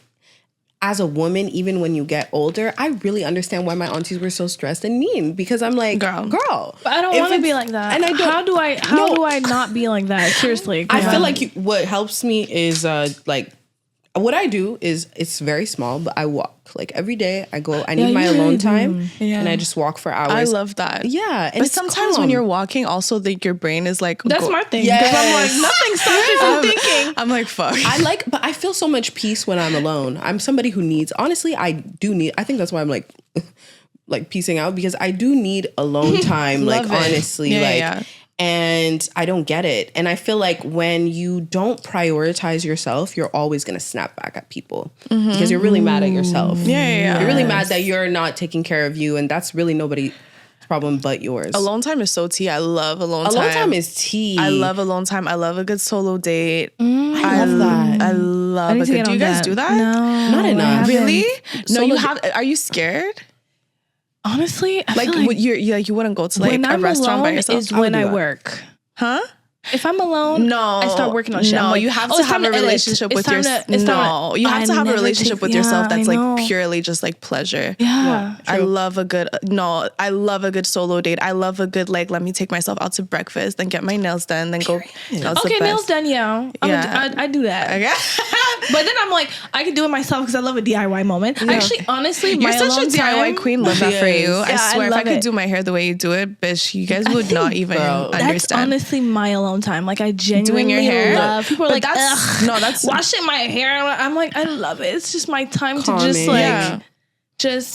as a woman, even when you get older, I really understand why my aunties were so stressed and mean, because I'm like, girl. But I don't if want to it's- be like that. And I don't. How do I not be like that? Seriously. I feel like what helps me is like what I do is it's very small, but I walk like every day. I need my you alone really do. time, Yeah. and I just walk for hours. I love that. Yeah, and But it's sometimes when calm. you're walking, also like your brain is like, that's my thing. Yes. Because I'm like, nothing stops me from thinking. I'm like, fuck. but I feel so much peace when I'm alone. I'm somebody who needs, honestly, I think that's why I'm like piecing out, because I do need alone time. Like, Love it. honestly, Yeah, like, yeah. and I don't get it. And I feel like when you don't prioritize yourself, you're always going to snap back at people because you're really mad at yourself. Yeah. You're really mad that you're not taking care of you. And that's really nobody. problem but yours. Alone time is so tea. I love alone time. Alone time is tea. I love alone time. I love a good solo date. I love that. I love a good. Do you guys do that? No, not enough. Really? No, Solo you have. Are you scared? Honestly, I Like, feel like you wouldn't go to like when a I'm restaurant by alone yourself. is when I work. Huh? If I'm alone, No, I start working on shit. No, I'm like, you have oh, to it's have time a to edit. relationship It's with time yourself. to- it's time No, to- you have to I have a never relationship take- with yeah, yourself that's I know. like purely just like pleasure. Yeah. I love a good I love a good solo date. I love a good like let me take myself out to breakfast, then get my nails done, then go. That's Okay, the nails best. done, yeah. I do that. Okay. But then I'm like, I can do it myself because I love a DIY moment. Actually, honestly, You're my such a alone DIY time, queen. Love that for you. Yeah, I swear, if I love could it. do my hair the way you do it, bitch, you guys would not even bro, That's understand. honestly my alone time. Like I genuinely your hair? love. People are But like, that's- ugh, no, that's- washing my hair. I'm like, I love it. It's just my time to just Calming. like.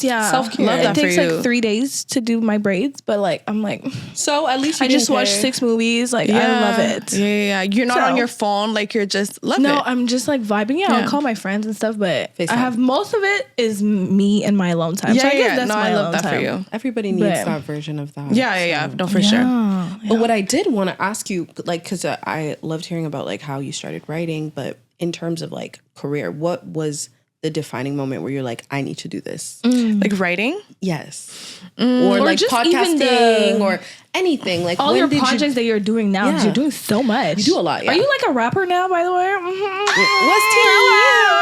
Yeah. Self-care. Love It that for takes you. like 3 days to do my braids, but like I'm like, So at least you I just didn't watched pay. 6 movies. Like I love it. Yeah. You're not So- on your phone. Like you're just love No, it. I'm just like vibing. Yeah, Yeah. I'll call my friends and stuff, but FaceTime. I have most of it is me and my alone time. so I guess that's no, my I alone love that time. for you. Everybody needs But- that version of that. Yeah. No, for sure. Yeah. But what I did want to ask you, like, because I loved hearing about like how you started writing, but in terms of like career, what was the defining moment where you're like, I need to do this? Like writing. Yes. Or like just even podcasting the- or anything. Like All when your did projects you, that you're doing now, 'cause Yeah. you're doing so much. You do a lot, yeah. Are you like a rapper now, by the way? what's Tina?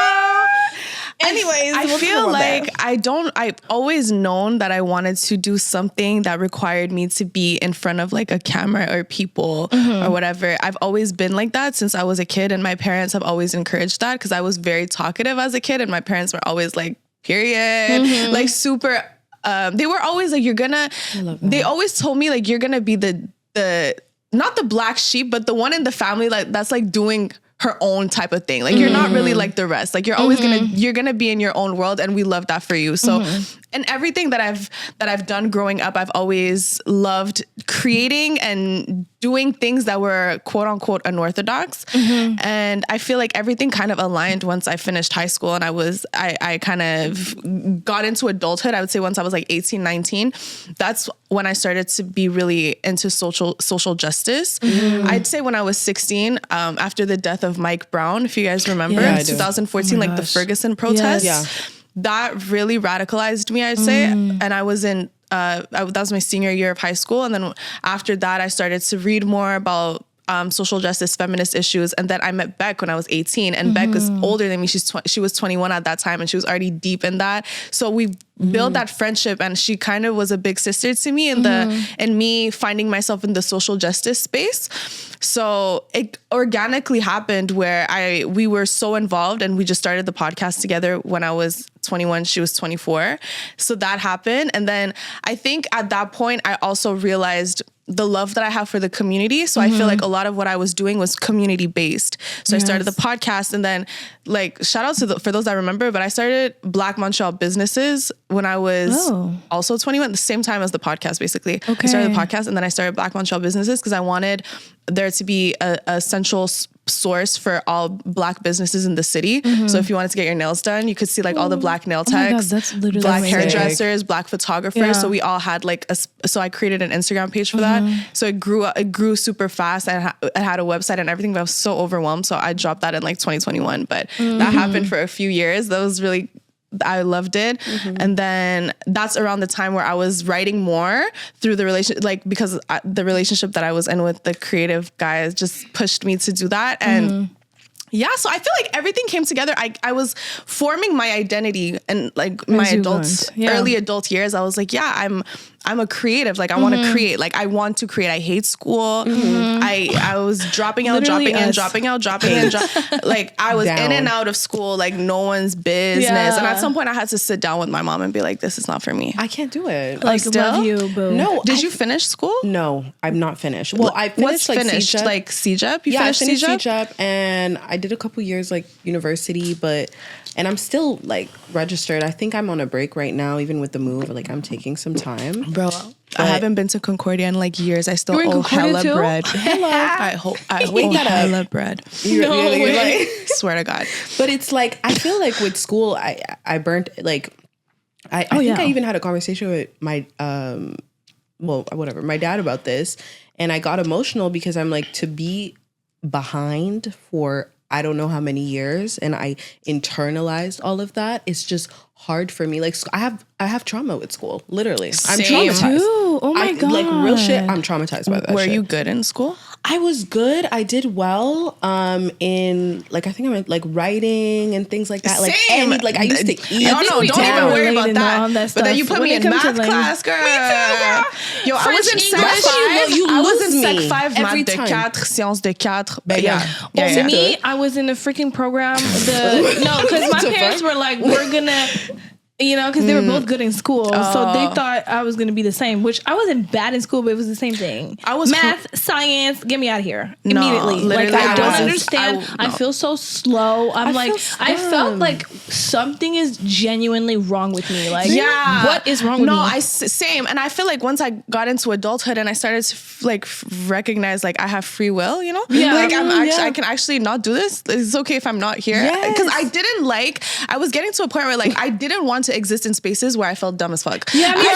Anyways, I we'll feel talk about like I've always known that I wanted to do something that required me to be in front of like a camera or people or whatever. I've always been like that since I was a kid, and my parents have always encouraged that because I was very talkative as a kid, and my parents were always like, period, like super. They were always like, they always told me like, you're gonna be the not the black sheep, but the one in the family like that's like doing her own type of thing. Like you're not really like the rest. Like you're always you're gonna be in your own world, and we love that for you. So and everything that I've done growing up, I've always loved creating and doing things that were quote unquote unorthodox. And I feel like everything kind of aligned once I finished high school, and I kind of got into adulthood. I would say once I was like 18, 19, that's when I started to be really into social justice. I'd say when I was 16, after the death of Mike Brown, if you guys remember, Yeah, I do. 2014, like the Ferguson protests. Yeah. That really radicalized me, I'd say. And I was in, that was my senior year of high school. And then after that, I started to read more about social justice, feminist issues. And then I met Beck when I was 18, and Beck is older than me. She was 21 at that time, and she was already deep in that. So we built that friendship, and she kind of was a big sister to me in me finding myself in the social justice space. So it organically happened where we were so involved, and we just started the podcast together when I was 21, she was 24. So that happened. And then I think at that point, I also realized the love that I have for the community. So I feel like a lot of what I was doing was community based. So I started the podcast, and then like shout out to for those that remember, but I started Black Montreal Businesses when I was also 21, the same time as the podcast, basically. I started the podcast, and then I started Black Montreal Businesses because I wanted there to be a central source for all Black businesses in the city. So if you wanted to get your nails done, you could see like all the Black nail techs, my God, that's literally Black amazing. hairdressers, Black photographers. Yeah. So we all had like so I created an Instagram page for that. So it grew super fast. I had a website and everything, but I was so overwhelmed. So I dropped that in like 2021. But that happened for a few years. That was really, I loved it. And then that's around the time where I was writing more through the relationship, like because the relationship that I was in with the creative guys just pushed me to do that. And yeah, so I feel like everything came together. I was forming my identity and like my early adult years. I was like, yeah, I'm a creative. Like I want to create. Like I want to create. I hate school. I was dropping out, Literally dropping in. Like I was in and out of school like no one's business. Yeah. And at some point I had to sit down with my mom and be like, this is not for me. I can't do it. Like, still? love you, boo. No. Did you finish school? No, I'm not finished. Well, I What's finished finished? CJEP. Like CJEP? You Yeah, I finished finished CJEP? CJEP, and I did a couple years like university, and I'm still like registered. I think I'm on a break right now, even with the move. Like I'm taking some time. Bro, I haven't been to Concordia in like years. I still You were in owe Concordia hella too? bread. I owe hella bread. Really? Swear to God. But it's like I feel like with school, I burnt like I think I even had a conversation with my my dad about this, and I got emotional because I'm like, to be behind for I don't know how many years, and I internalized all of that. It's just hard for me. Like I have trauma with school. Literally, I'm traumatized. Too. Oh my god! Like real shit. I'm traumatized by that. Were shit. you good in school? I was good. I did well. In like I think I meant like writing and things like that. Same. Like I used to eat. No, don't even worry about that. But then you put when me in math class, girl. Me too, girl. Yo, I was in Sec 5. I was in Sec 5 math de 4, sciences de 4. Yeah. Me, I was in a freaking program. Because my parents were like, we're gonna. Because they were both good in school. So they thought I was going to be the same, which I wasn't bad in school, but it was the same thing. I was math, science, get me out of here. Immediately. Like, I don't understand. I feel so slow. I felt like something is genuinely wrong with me. Like, what is wrong with me? Same. And I feel like once I got into adulthood and I started to recognize like I have free will, Yeah. Like I can actually not do this. It's okay if I'm not here. Because I was getting to a point where like I didn't want to exist in spaces where I felt dumb as fuck. Yeah, me too.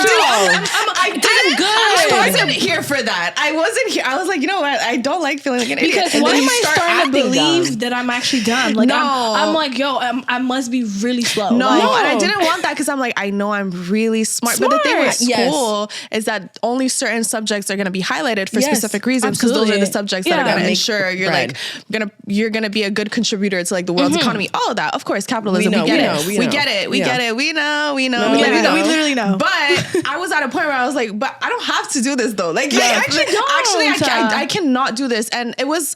I wasn't here for that. I wasn't here. I was like, you know what? I don't like feeling like an idiot. Because why am I starting to believe that I'm actually dumb? Like, I'm like, yo, I must be really slow. No, and I didn't want that because I'm like, I know I'm really smart. But the thing with school is that only certain subjects are going to be highlighted for specific reasons, because those are the subjects that are going to ensure you're gonna be a good contributor to like the world's economy. All of that, of course, capitalism. We get it. We literally know. But I was at a point where I was like, but I don't have to do this though. Like, I cannot do this. And it was,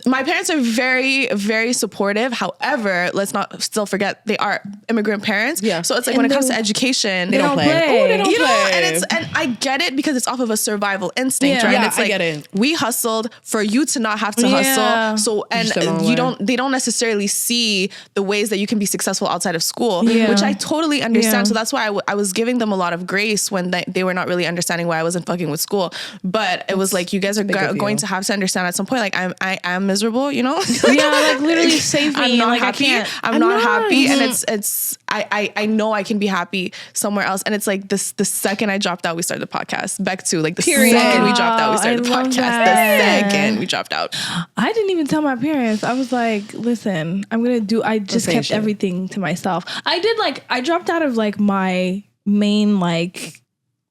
my parents are very, very supportive. However, let's not still forget they are immigrant parents. Yeah. So it's like when it comes to education, they don't play. They don't play. And I get it because it's off of a survival instinct, right? Yeah, and it's like, I get it. We hustled for you to not have to hustle. So, and they don't necessarily see the ways that you can be successful outside of school, which I totally understand. So that's why I was giving them a lot of grace when they were not really understanding why I wasn't fucking with school. But it was like, you guys are going to have to understand at some point, like I am miserable, Yeah, like literally save me. I'm not like happy. I'm not happy. And it's I know I can be happy somewhere else. And it's like the second I dropped out, we started the podcast. Back to like the second we dropped out, we started the podcast. The second we dropped out. I didn't even tell my parents. I was like, listen, I just kept everything to myself. I dropped out of like my main like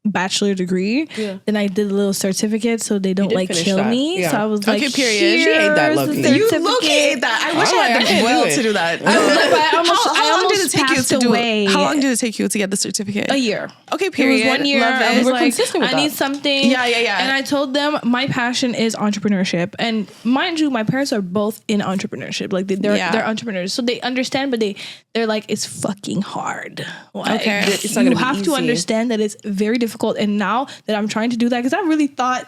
bachelor degree. Then I did a little certificate so they don't like kill me. So I was like, okay, period. She ate that, Loki. You low-key ate that. I wish I had the will to do that. How long did it take you to do it? How long did it take you to get the certificate? A year. Okay, period. It was 1 year. Love it. I was We're like, consistent with I need something. Yeah. And I told them my passion is entrepreneurship. And mind you, my parents are both in entrepreneurship. Like they're entrepreneurs. So they understand, but they're like, it's fucking hard. Like, okay. It's not gonna be have easy. to understand that it's very difficult. And now that I'm trying to do that, because I really thought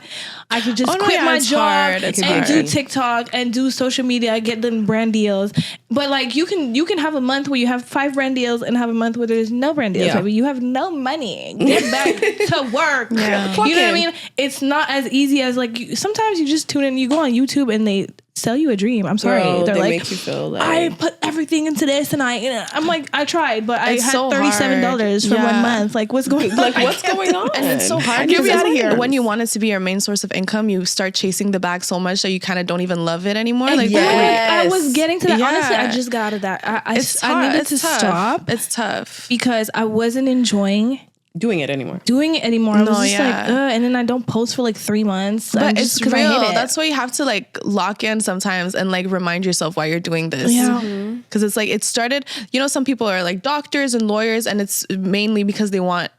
I could just quit my job and do TikTok and do social media, get them brand deals. But like you can have a month where you have 5 brand deals and have a month where there's no brand deals. Like, you have no money. Get back to work. Yeah. You know what I mean? It's not as easy as like sometimes you just tune in, you go on YouTube and they sell you a dream. I'm sorry. They're they like, make you feel like I put everything into this, and I'm like, I tried, but I had so $37 for 1 month. Like, what's going on? like what's going on? And it's so hard because when you want it to be your main source of income, you start chasing the bag so much that you kind of don't even love it anymore. Like, I was getting to that. Honestly, I just got out of that. I needed to stop. It's tough because I wasn't enjoying doing it anymore. I was just like, and then I don't post for like 3 months. But it's real. That's why you have to like lock in sometimes and like remind yourself why you're doing this. Yeah. Because it's like, it started, some people are like doctors and lawyers, and it's mainly because they want,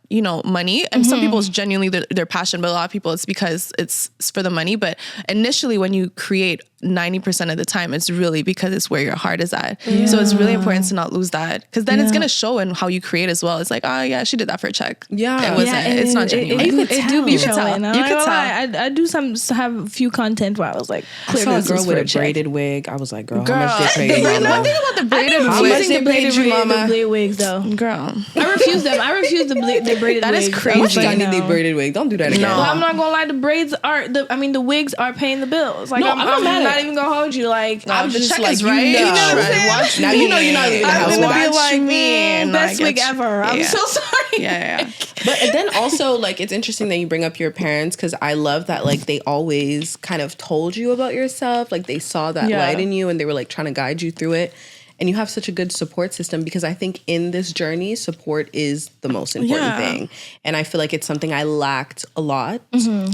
money. And some people it's genuinely their passion, but a lot of people it's because it's for the money. But initially when you create 90% of the time, it's really because it's where your heart is at. Yeah. So it's really important to not lose that, because then it's going to show in how you create as well. It's like, oh yeah, she did that for a check. Yeah. It wasn't. It's not genuine. It do be showing. You could tell. I do have a few content where I was like, I saw a girl with a braided wig. I was like, girl, how much they paid you? One thing about the braided wigs. How much they paid you, mama? The braided wigs though. Girl. I refuse them. I refuse the braided braided That is wigs. crazy. How much Like, I need no. the braided wig. Don't do that again. No. But I'm not gonna lie, the wigs are paying the bills. Like No, I'm I'm not not even gonna hold you. Like I'm the just check like, is you right. know. You know what I'm saying? Watch Now you know you're not leaving the I'm house. gonna be Watch like, me. No, I best get wig you. ever. I'm Yeah. so sorry. Yeah. But then also, like, it's interesting that you bring up your parents, because I love that, like, they always kind of told you about yourself. Like, they saw that Yeah. light in you and they were, like, trying to guide you through it. And you have such a good support system, because I think in this journey, support is the most important Yeah. thing. And I feel like it's something I lacked a lot.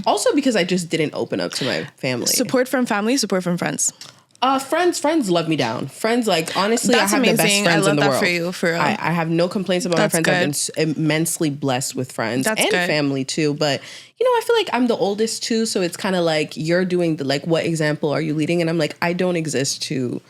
Also because I just didn't open up to my family. Support from family, support from friends. Friends love me down. Friends, like, honestly, That's I have the best amazing. I friends love in the that world. for you, for real. I have no complaints about That's my friends. I've been good. immensely blessed with friends That's and good. family too. But, you know, I feel like I'm the oldest too. So it's kind of like you're doing the, like, what example are you leading? And I'm like, I don't exist to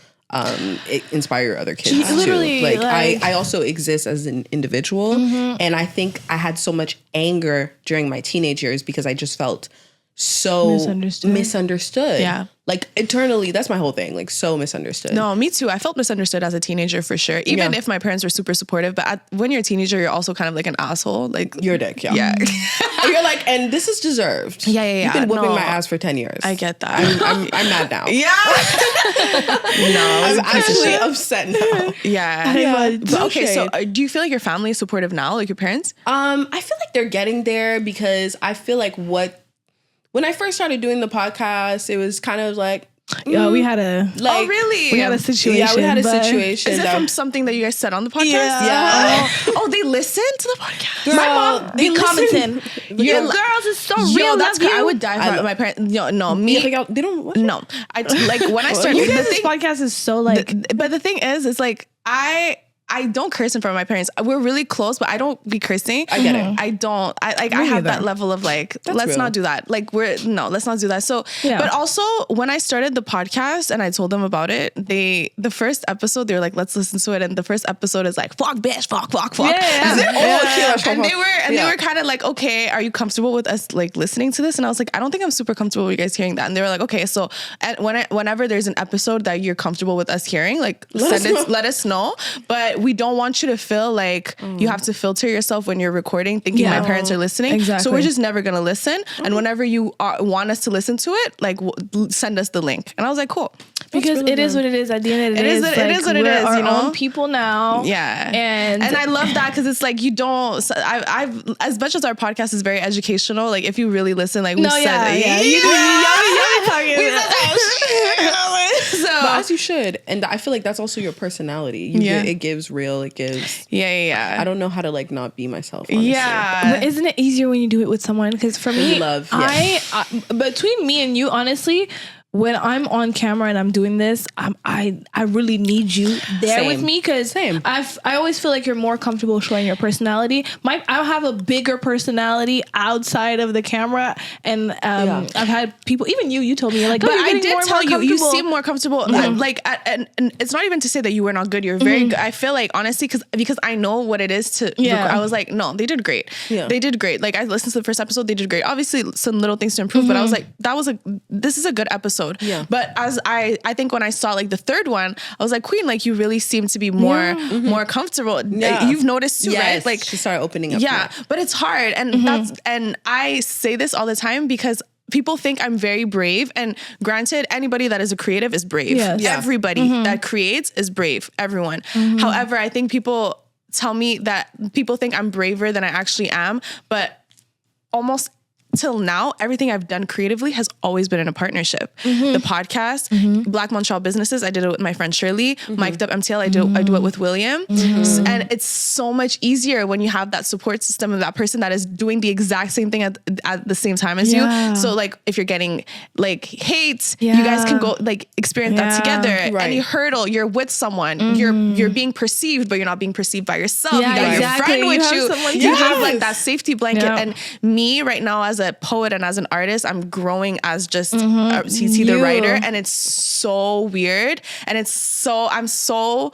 inspire other kids too. Literally, Like, like- I also exist as an individual. And I think I had so much anger during my teenage years because I just felt so misunderstood. Yeah. Like, internally, that's my whole thing. Like, so misunderstood. No, me too. I felt misunderstood as a teenager for sure. Even if my parents were super supportive, but when you're a teenager, you're also kind of like an asshole. Like You're a dick, yeah. Yeah. And you're like, and this is deserved. Yeah. You've been whooping No. my ass for 10 years. I get that. I'm mad now. Yeah. No, I'm actually upset now. yeah. But no okay, so shade. do you feel like your family is supportive now, like your parents? I feel like they're getting there, because I feel like when I first started doing the podcast, it was kind of like, Yo, we had a like, Oh, really? we had a situation. yeah, we had a but- situation. Is it that- from something that you guys said on the podcast? Yeah. Oh, they listen to the podcast. Girl, My mom they be commenting. listen. Your Yo, girls is so Yo, real. that's love good. you. I would die for my parents. No, me. Yeah, like, y'all- they don't watch it? No, I like when I started. You the guys' thing, podcast is so like. but the thing is, it's like I don't curse in front of my parents. We're really close, but I don't be cursing. I get it. I don't. I have that level of like, let's real. not do that. Like let's not do that. So, Yeah. but also when I started the podcast and I told them about it, the first episode, they were like, let's listen to it. And the first episode is like, fuck bitch, fuck. Yeah. And they were kind of like, okay, are you comfortable with us like listening to this? And I was like, I don't think I'm super comfortable with you guys hearing that. And they were like, okay, so whenever there's an episode that you're comfortable with us hearing, like let us know. But we don't want you to feel like you have to filter yourself when you're recording, thinking my parents are listening. Exactly. So we're just never gonna listen. And whenever you want us to listen to it, like send us the link. And I was like, cool. Because it is what it is. At the end of the day, It is what it is, Our you know? own people now. Yeah. And I love that, because it's like you don't. I've as much as our podcast is very educational. Like if you really listen, like we said, Y'all be talking. So But as you should. And I feel like that's also your personality. It gives real. It gives. yeah. I don't know how to like not be myself. Honestly. Yeah. But isn't it easier when you do it with someone? Because for me, I between me and you, honestly, when I'm on camera and I'm doing this, I really need you there with me, because I always feel like you're more comfortable showing your personality. I have a bigger personality outside of the camera, and I've had people, even you told me, you're like, But oh, you're I getting did more and tell more you comfortable. seem more comfortable. And it's not even to say that you were not good. You're very good. I feel like honestly, because I know what it is to. I was like, no, they did great. Yeah. They did great. Like I listened to the first episode, they did great. Obviously, some little things to improve, but I was like, this is a good episode. Yeah. But as I think when I saw like the third one, I was like, Queen, like you really seem to be more comfortable. Yeah. You've noticed too, right? Like she started opening up. yeah, but it's hard, and and I say this all the time because people think I'm very brave, and granted, anybody that is a creative is brave. Yes. Yeah. Everybody that creates is brave. Everyone. However, I think people tell me that people think I'm braver than I actually am, but almost till now, everything I've done creatively has always been in a partnership. The podcast, Black Montreal Businesses, I did it with my friend Shirley. Mic'd Up MTL, I do it with William. And it's so much easier when you have that support system of that person that is doing the exact same thing at the same time as you. So like if you're getting like hate, you guys can go like experience that together. Right. Any hurdle, you're with someone. You're being perceived, but you're not being perceived by yourself. Yeah, You got exactly. your friend with You you. have someone You to- have like that safety blanket. Yeah. And me right now as a poet and as an artist, I'm growing as just Titi the writer, and it's so weird, and I'm so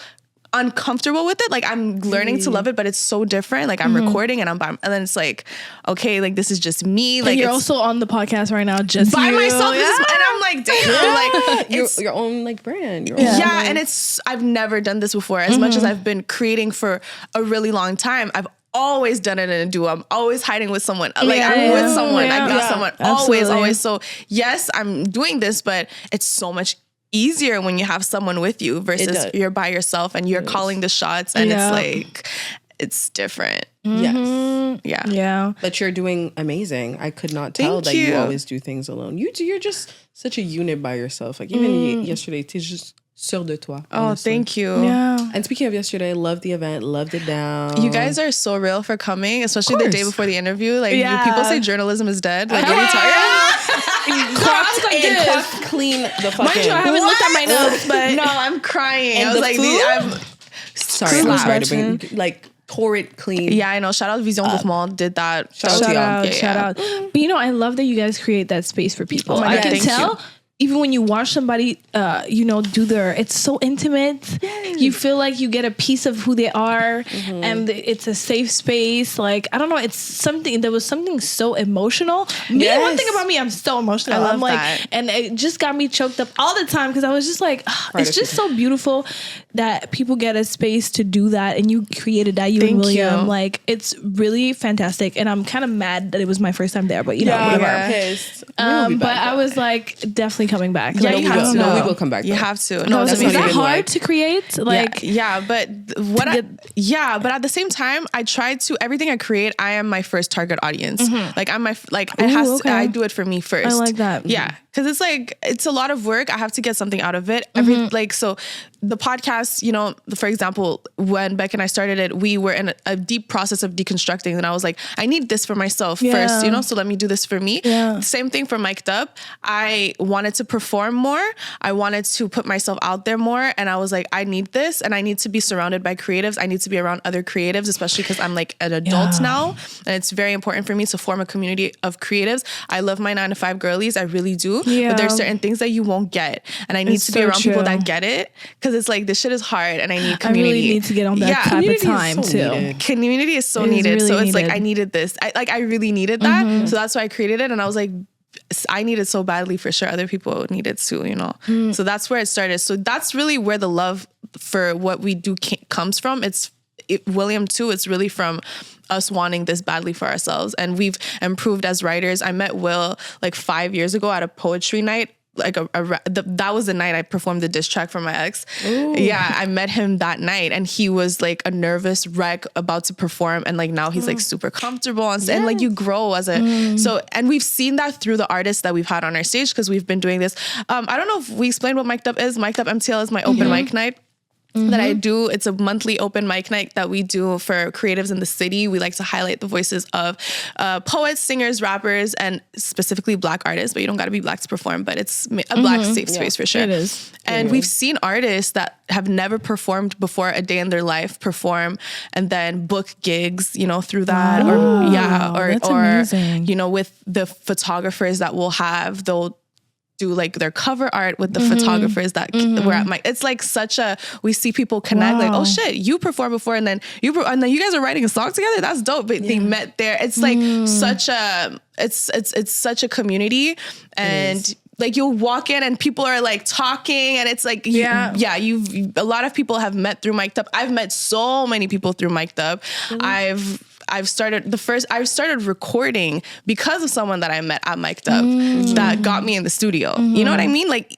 uncomfortable with it. Like I'm learning to love it, but it's so different. Like I'm recording and and then it's like, okay, like this is just me. Like And you're it's also on the podcast right now, just by you. myself. And I'm like, damn, like it's your own like brand. Your yeah, own, and I've never done this before. As much as I've been creating for a really long time, I've always done it in a duo. I'm always hiding with someone. Like I'm with someone. I got someone. Always. So yes, I'm doing this, but it's so much easier when you have someone with you versus you're by yourself and you're calling the shots, and it's like, it's different. Yes. Yeah. But you're doing amazing. I could not tell that you always do things alone. You're just such a unit by yourself. Like even yesterday, t'es juste sûr de toi. Oh, honestly. thank you. Yeah. And speaking of yesterday, loved the event, loved it down. You guys are so real for coming, especially the day before the interview. Like people say journalism is dead. Like are you tired? Clocked like this. Clean the fucking. Mind you, I haven't looked at my notes, but no, I'm crying. And I was the like, food? Sorry to bring like tore it clean. Yeah, I know. Shout out Vision Gourmand did that. Shout out. But you know, I love that you guys create that space for people. my I God, can thank tell. Even when you watch somebody, do it's so intimate. Yes. You feel like you get a piece of who they are, and it's a safe space. Like, I don't know, there was something so emotional. One thing about me, I'm so emotional. I'm like, that. And it just got me choked up all the time because I was just like, it's just so beautiful that people get a space to do that, and you created that. Thank and William, you. Like, it's really fantastic, and I'm kind of mad that it was my first time there, but whatever. I'm pissed. But I was like, definitely coming back. Yeah, like, you have to. No, we will come back. You have to. No, is that hard to create? Like, but but at the same time, I try to everything I create. I am my first target audience. Like I do it for me first. I like that. Yeah, because it's like it's a lot of work. I have to get something out of it. So the podcast, for example, when Beck and I started it, we were in a deep process of deconstructing, and I was like, I need this for myself first, so let me do this for me. Yeah. Same thing for Mic'd Up. I wanted to perform more. I wanted to put myself out there more, and I was like, I need this, and I need to be surrounded by creatives. I need to be around other creatives, especially because I'm like an adult now, and it's very important for me to form a community of creatives. I love my 9-to-5 girlies, I really do, but there's certain things that you won't get, and I need to be around people that get it, because it's like this shit is hard, and I need community. I really need to get on that type of time too. Community is so needed. Really so it's like I needed this. I really needed that. So that's why I created it, and I was like, I need it so badly, for sure other people need it too, So that's where it started. So that's really where the love for what we do comes from. William too, it's really from us wanting this badly for ourselves, and we've improved as writers. I met Will like 5 years ago at a poetry night. Like that was the night I performed the diss track for my ex. Ooh. Yeah, I met him that night, and he was like a nervous wreck about to perform, and like now he's like super comfortable on stage, and like you grow as a and we've seen that through the artists that we've had on our stage, because we've been doing this. I don't know if we explained what Mic'd Up is. Mic'd Up MTL is my open mic night that I do. It's a monthly open mic night that we do for creatives in the city. We like to highlight the voices of poets, singers, rappers, and specifically Black artists, but you don't got to be Black to perform, but it's a Black safe space for sure. It is. And we've seen artists that have never performed before a day in their life perform and then book gigs, through that. That's amazing. With the photographers that we'll have, they'll do like their cover art with the photographers that were at it's like we see people connect, like, oh shit, you performed before, and then you guys are writing a song together. That's dope. But they met there. It's like it's such a community, and like you'll walk in and people are like talking, and it's like a lot of people have met through Mic'd Up. I've met so many people through Mic'd Up. I started recording because of someone that I met at Mic'd Up that got me in the studio. You know what I mean? Like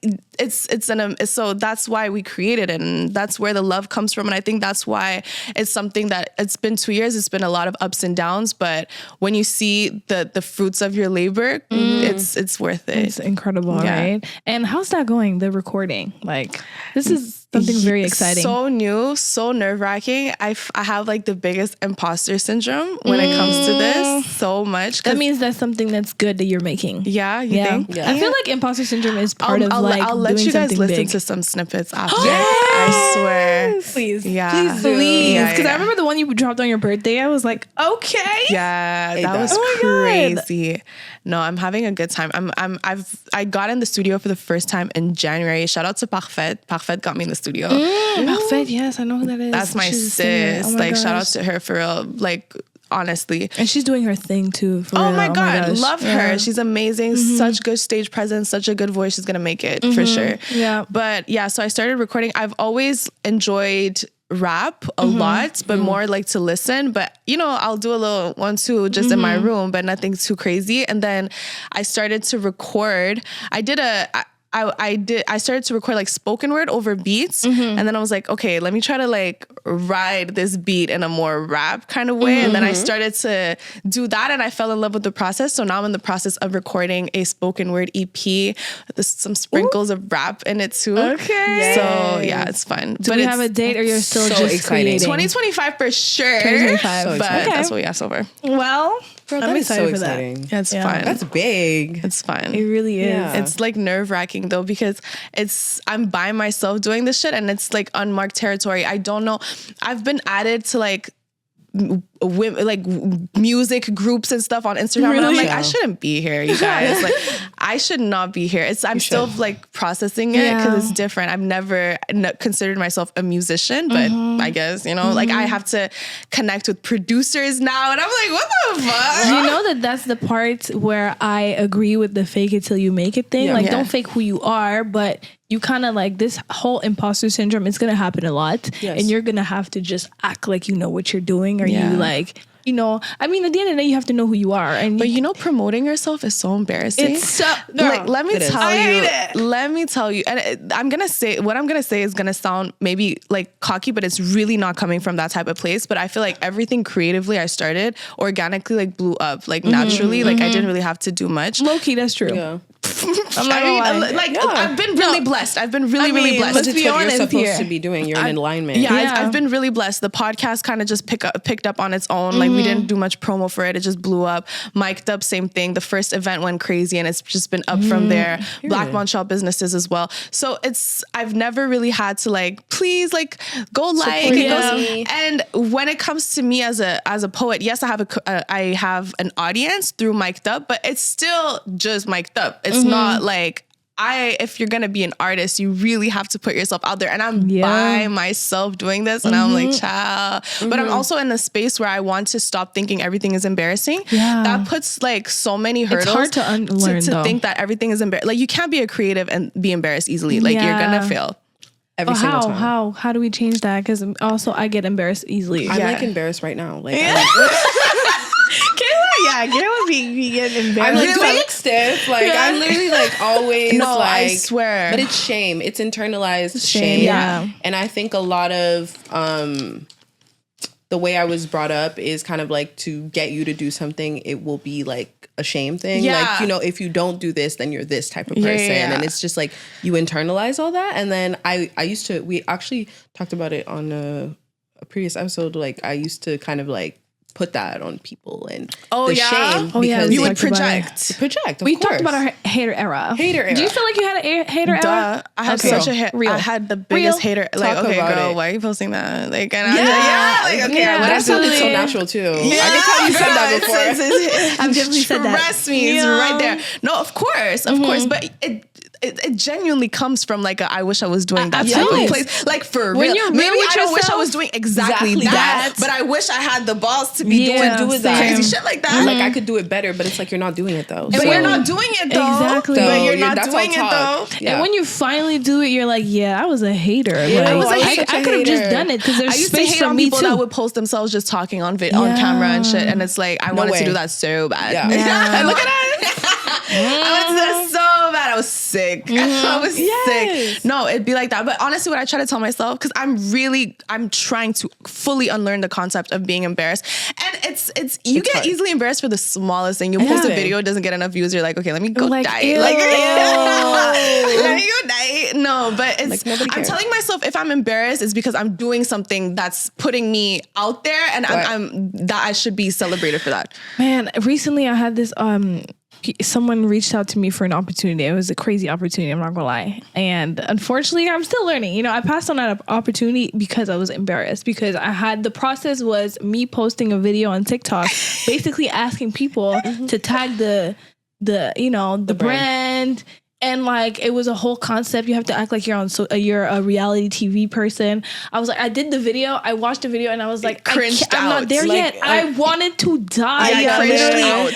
so that's why we created it, and that's where the love comes from. And I think that's why it's something that it's been 2 years. It's been a lot of ups and downs, but when you see the fruits of your labor, it's worth it. It's incredible, right? And how's that going? The recording, like this is something very exciting. So new, so nerve-wracking. I have like the biggest imposter syndrome when it comes to this, so much. That means that's something that's good that you're making. Yeah, you think? Yeah. I feel like imposter syndrome is part of I'll let you guys listen to some snippets after. I swear. Please. Yeah. Please. Because I remember the one you dropped on your birthday. I was like, okay. Yeah, that was crazy. God. No, I'm having a good time. I got in the studio for the first time in January. Shout out to Parfait. Parfait got me in the studio. Parfait, yes, I know who that is. That's my sis. Shout out to her for real. Like, honestly. And she's doing her thing too. Oh my God. Love her. She's amazing. Such good stage presence, such a good voice. She's going to make it for sure. Yeah. But yeah, so I started recording. I've always enjoyed rap a lot, but more like to listen. But you know, I'll do a little 1-2 just in my room, but nothing too crazy. And then I started to record. I started to record like spoken word over beats. And then I was like, okay, let me try to like ride this beat in a more rap kind of way. And then I started to do that, and I fell in love with the process. So now I'm in the process of recording a spoken word EP with some sprinkles of rap in it too. Okay. So yeah, it's fun. Do we have a date, or you're still so just exciting. creating? 2025 for sure. 2025. So But exciting. that's what we have so far. Well, Girl, I'm that is excited so for that. exciting. Yeah, it's Yeah. fun. That's big. It's fun. It really is. Yeah. It's like nerve wracking though, because I'm by myself doing this shit, and it's like unmarked territory. I don't know. I've been added to like women, like music groups and stuff on Instagram, and I'm like, I shouldn't be here, you guys. Like, I should not be here. I'm still like processing it because it's different. I've never considered myself a musician, but I guess, you know, like I have to connect with producers now, and I'm like, what the fuck? You know that's the part where I agree with the fake it till you make it thing. Yeah. Like, Yeah. don't fake who you are, but you kind of like this whole imposter syndrome. It's going to happen a lot. Yes. And you're going to have to just act like you know what you're doing, or Yeah. you like, you know, I mean, at the end of the day, you have to know who you are. And But you know, promoting yourself is so embarrassing. it's so, Like, let me It is. tell I you. hate it. Let me tell you. And I'm gonna say what I'm gonna say is gonna sound maybe like cocky, but it's really not coming from that type of place. But I feel like everything creatively I started organically, like blew up, like naturally. Like I didn't really have to do much. low key, that's true. Yeah. I'm not gonna lie. Like Yeah. I've been really blessed. I've been really, really blessed. let's It's be what you're honest supposed here. to be doing. You're in alignment. Yeah, Yeah. I've been really blessed. The podcast kind of just picked up on its own. Like we didn't do much promo for it. It just blew up. Mic'd up, same thing. The first event went crazy, and it's just been up from there. Black Montreal businesses as well. So I've never really had to like, please like go like. Yeah. Go, and when it comes to me as a poet, yes, I have an audience through Mic'd Up, but it's still just Mic'd Up. It's not like. If you're gonna be an artist, you really have to put yourself out there. And I'm by myself doing this, and I'm like, child. But I'm also in a space where I want to stop thinking everything is embarrassing. Yeah. That puts like so many hurdles. It's hard to unlearn, to though. think that everything is embarrassing. Like you can't be a creative and be embarrassed easily. Like you're gonna fail. Every single time. How do we change that? Because also I get embarrassed easily. I'm Yeah. like embarrassed right now. Like Kayla be getting I'm embarrassed. like, do I look stiff? Like I'm literally like always No, like I swear. But it's shame. It's internalized shame. Yeah. And I think a lot of the way I was brought up is kind of like to get you to do something, it will be like a shame thing. Yeah. Like, you know, if you don't do this, then you're this type of person. Yeah. And it's just like you internalize all that. And then we actually talked about it on a previous episode. Like I used to kind of like put that on people and the shame because You we would talked about project. We talked about our hater era. Hater era. Do you feel like you had a hater era? Duh. I had Okay. such a Real. I had the biggest Real. hater. Like, Talk okay, about girl, it. why are you posting that? Like, and I'm like, okay, Yeah. That sounded so Absolutely. natural too. I can tell you said that before. I've definitely said that. Trust me, it's right there. No, of course, but it genuinely comes from like I wish I was doing that type Absolutely. of place. Like for When real. you're Maybe real with I don't wish I yourself, was doing exactly that, but I wish I had the balls to be Yeah, doing same. crazy shit like that. Like I could do it better, but it's like you're not doing it though. but you're not doing it though. Exactly. But So you're not that's all doing it though. talk. Yeah. And when you finally do it, you're like, yeah, I was a hater. Yeah, Like, I was a I hater. could have just done it because there's I used to space hate for on me people too. that would post themselves just talking on camera and shit, and it's like I wanted way. to do that so bad. Yeah. Yeah. Look at that. I wanted to do that so bad. I was sick. I was sick. No, it'd be like that. But honestly, what I try to tell myself, because I'm trying to fully unlearn the concept of being embarrassed, and you get hard. easily embarrassed for the smallest thing. You post a video, it doesn't get enough views. You're like, okay, let me go Like, die. ew. Like, let me go die. No, but it's. Like, nobody I'm cares. telling myself if I'm embarrassed, it's because I'm doing something that's putting me out there, and I'm that I should be celebrated for that. Man, recently I had this someone reached out to me for an opportunity. It was a crazy opportunity, I'm not gonna lie. And unfortunately, I'm still learning. You know, I passed on that opportunity because I was embarrassed, because the process was me posting a video on TikTok, basically asking people to tag the brand. And like, it was a whole concept. You have to act like you're a reality TV person. I was like, I did the video. I watched the video and I was like, Cringed I'm not out. there Like, yet. I wanted to die. Yeah, cringed Literally. out.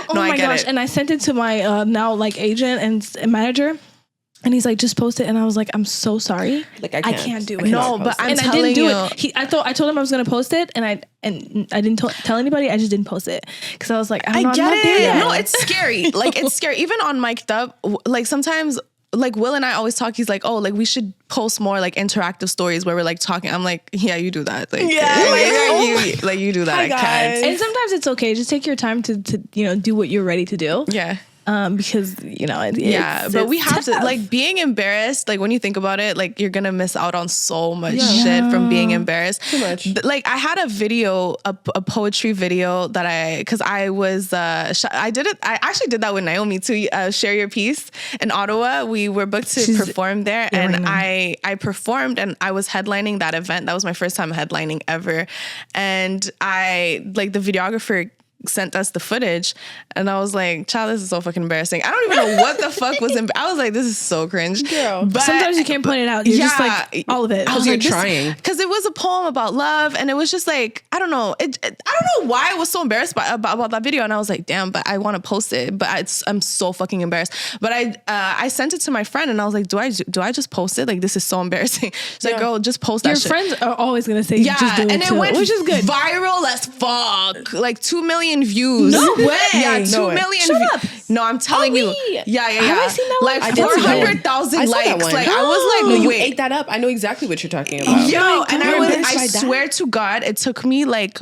Oh No, I my get gosh. it. And I sent it to my now like agent and manager. And he's like, just post it. And I was like, I'm so sorry. Like, I can't do it. No, but I'm and telling I didn't do you. it. I told him I was going to post it, and I didn't tell anybody. I just didn't post it because I was like, I get it. Yet. No, it's scary. Like, it's scary. Even on Mic'd Up, like sometimes, like Will and I always talk. He's like, oh, like we should post more like interactive stories where we're like talking. I'm like, yeah, you do that. Like, you do that. Hi, I can't. And sometimes it's okay. Just take your time to do what you're ready to do. Yeah. Because but we have to, like, being embarrassed, like when you think about it, like you're gonna miss out on so much shit from being embarrassed. Too much. Like I had a video, a poetry video that I actually did that with Naomi too. Share Your Piece in Ottawa. We were booked to perform there, and I performed, and I was headlining that event. That was my first time headlining ever, and the videographer sent us the footage, and I was like, child, this is so fucking embarrassing. I don't even know what the fuck was I was like, this is so cringe. Girl. But sometimes you can't point it out. You're just like, all of it. Because you're trying. Because it was a poem about love, and it was just like, I don't know. I don't know why I was so embarrassed about that video, and I was like, damn, but I want to post it, but I'm so fucking embarrassed. But I sent it to my friend, and I was like, do I just post it? Like, this is so embarrassing. She's like, girl, just post that shit. Your friends are always gonna say, just do it, and it went which is good. viral as fuck. Like 2 million views. No way. Yeah, 2 No way. million. Shut up. No, I'm telling you. Yeah. Have I seen that one? Like I did see that one. 400,000 I saw that likes. one. Like I was No, like, you wait. ate that up. I know exactly what you're talking about. Yo, and I I swear to God, it took me like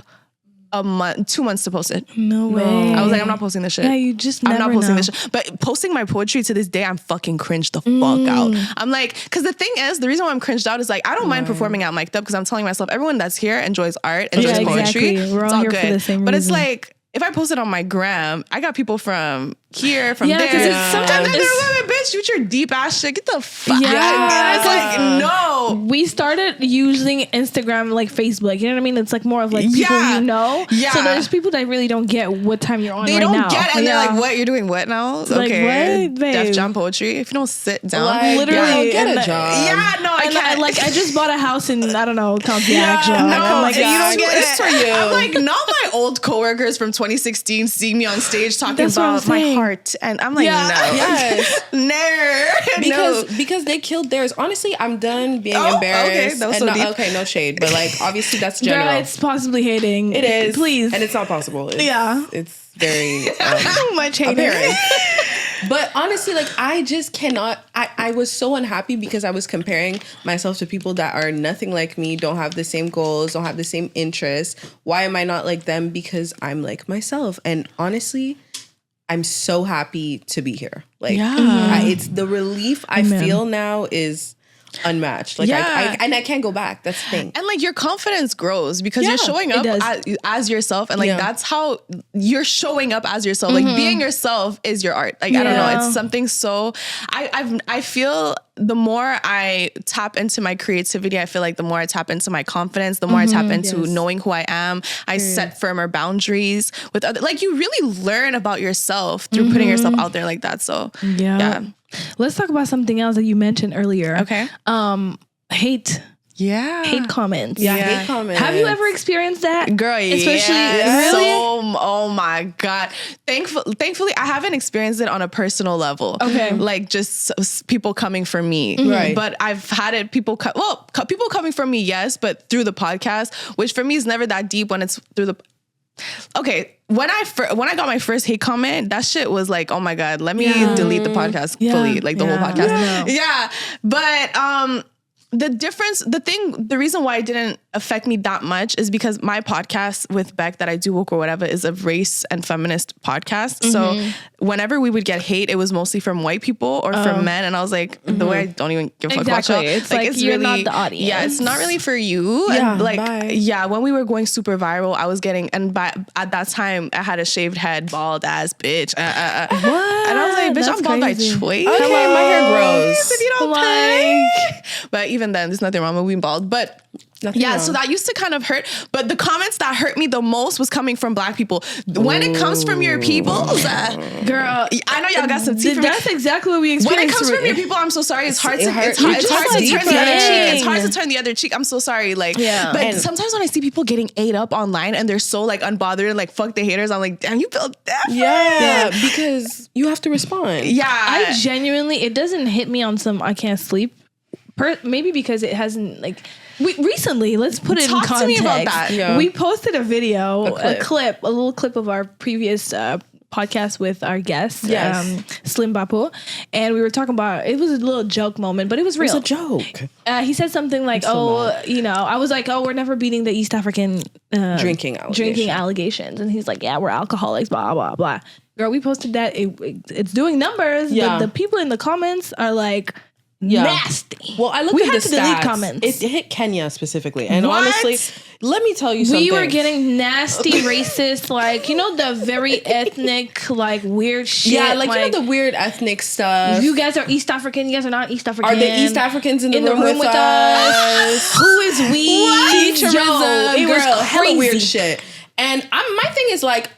a month, 2 months to post it. No way. I was like, I'm not posting this shit. Yeah, you just never I'm not posting know. this shit. But posting my poetry to this day, I'm fucking cringed the fuck out. I'm like, because the thing is, the reason why I'm cringed out is like, I don't mind performing at Mic'd Up because I'm telling myself, everyone that's here enjoys art, enjoys poetry. Exactly. We're It's all all here good. for the same but reason. it's like, if I post it on my gram, I got people from here, from there. Sometimes and they're like, bitch, with your deep ass shit, get the fuck Yeah. out. It's like, no. We started using Instagram like Facebook. You know what I mean? It's like more of like people you know. Yeah. So there's people that really don't get what time you're on They right don't now. get it, and they're like, what? You're doing what now? Like, okay. what, babe? Def Jam poetry. If you don't sit down. Like, Literally, get and a job. Yeah, no, I can't. I just bought a house in, I don't know, County No, I'm like, you don't get it's it. for you. I'm like, not my old coworkers from 2016 seeing me on stage talking That's what I'm about my saying. heart, and I'm like, no, Yes. no. Because they killed theirs. Honestly, I'm done being Oh, embarrassed. okay, that was so deep. Okay, no shade, but like obviously that's general. girl, it's possibly hating. It is, Please. and it's not possible. It's very much hating. apparent. But honestly, like I just cannot. I was so unhappy because I was comparing myself to people that are nothing like me, don't have the same goals, don't have the same interests. Why am I not like them? Because I'm like myself. And honestly, I'm so happy to be here. Like, it's the relief I feel now is unmatched. Like, I can't go back. That's the thing. And like your confidence grows because you're showing up as yourself, and like that's how you're showing up as yourself. Like being yourself is your art. Like I don't know, it's something so. I feel the more I tap into my creativity, I feel like the more I tap into my confidence, the more I tap into knowing who I am. I set firmer boundaries with other. Like you really learn about yourself through putting yourself out there like that. So yeah. Let's talk about something else that you mentioned earlier. Okay. Hate. Yeah. Hate comments. Hate comments. Have you ever experienced that? Girl, Especially, really? really? So, oh my God. Thankfully, I haven't experienced it on a personal level. Okay. Like just people coming for me. Right. But I've had it, people coming for me, yes, but through the podcast, which for me is never that deep when it's through the... Okay, when I got my first hate comment, that shit was like, oh my God, let me delete the podcast fully, like the whole podcast. Yeah. But the reason why it didn't affect me that much is because my podcast with Beck that I do book or whatever is a race and feminist podcast. So whenever we would get hate, it was mostly from white people or from men. And I was like, the way I don't even give a fuck about y'all. It's like you're really, not the audience. Yeah, it's not really for you. Yeah, and like, bye. when we were going super viral, I was getting, and at that time I had a shaved head, bald ass bitch. What? And I was like, bitch, That's I'm bald crazy. by choice. Okay, my hair grows. If you don't pay. But even then, there's nothing wrong with being bald. But Nothing Yeah, wrong. so that used to kind of hurt. But the comments that hurt me the most was coming from Black people. When it comes from your peoples, Girl, I know y'all got some tea from me. that's exactly what we When experienced. it comes from your people, I'm so sorry. It's hard to turn the You're just other cheek. deep. It's hard to turn the other cheek. I'm so sorry. Like, but And sometimes when I see people getting ate up online and they're so like unbothered and like fuck the haters, I'm like, damn, you feel that? Yeah, because you have to respond. Yeah. I genuinely, it doesn't hit me on some I can't sleep. Maybe because it hasn't like recently. Let's put it in context. Talk to me about that. Yeah. We posted a video, A little clip of our previous podcast with our guest, Yes. Slim Bapo, and we were talking about, it was a little joke moment, but it was real. It's a joke. He said something like, I was like, we're never beating the East African Drinking allegations. And he's like, yeah, we're alcoholics, blah, blah, blah. Girl, we posted that. It's doing numbers, Yeah. but the people in the comments are like, nasty. Well, I looked We at had the to delete stats. comments. It hit Kenya specifically. And What? honestly, let me tell you something. We were getting nasty, racist, like, the very ethnic, like, weird shit. Yeah, like the weird ethnic stuff. You guys are East African. You guys are not East African. Are the East Africans in the room with us? Who is we? Futurism, It was girl, hella crazy. weird shit. And my thing is like,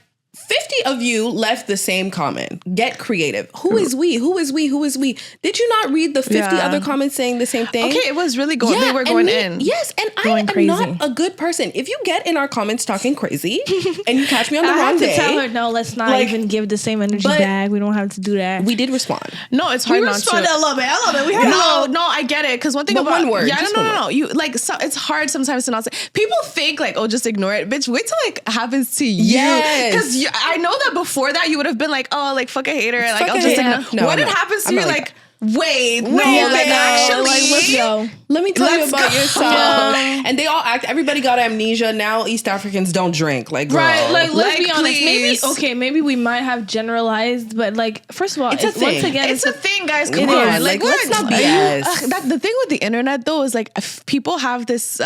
50 of you left the same comment. Get creative. Who is we? Who is we? Who is we? Did you not read the 50 other comments saying the same thing? Okay, it was really going. They were going in. Yes, and I am crazy. not a good person. If you get in our comments talking crazy and you catch me on the I wrong had to day, tell her, no, let's not even give the same energy but back. We don't have to do that. we did respond. No, it's hard we not to. responded a little bit. We had No, I get it. Because one thing But about one word, yeah, just no. one word. You like it's hard sometimes to not say. People think like, oh, just ignore it, bitch. Wait till like happens to you. Yes. Because I know that before that you would have been like, oh, like fuck a hater, like Fuck I'll a just hater. ignore. No, when no. it happens to I'm you, not like. Wait, no, Yeah, like actually, like, let's go. Let me tell you Let's about go. yourself. Yeah. And they all everybody got amnesia. Now East Africans don't drink. Like, girl. Right, like let's Like, be honest. please. Maybe we might have generalized, but like first of all, It's a thing. once again, it's a thing, guys. Come It on, is. Like, let's not are you- BS. the thing with the internet though is like if people have this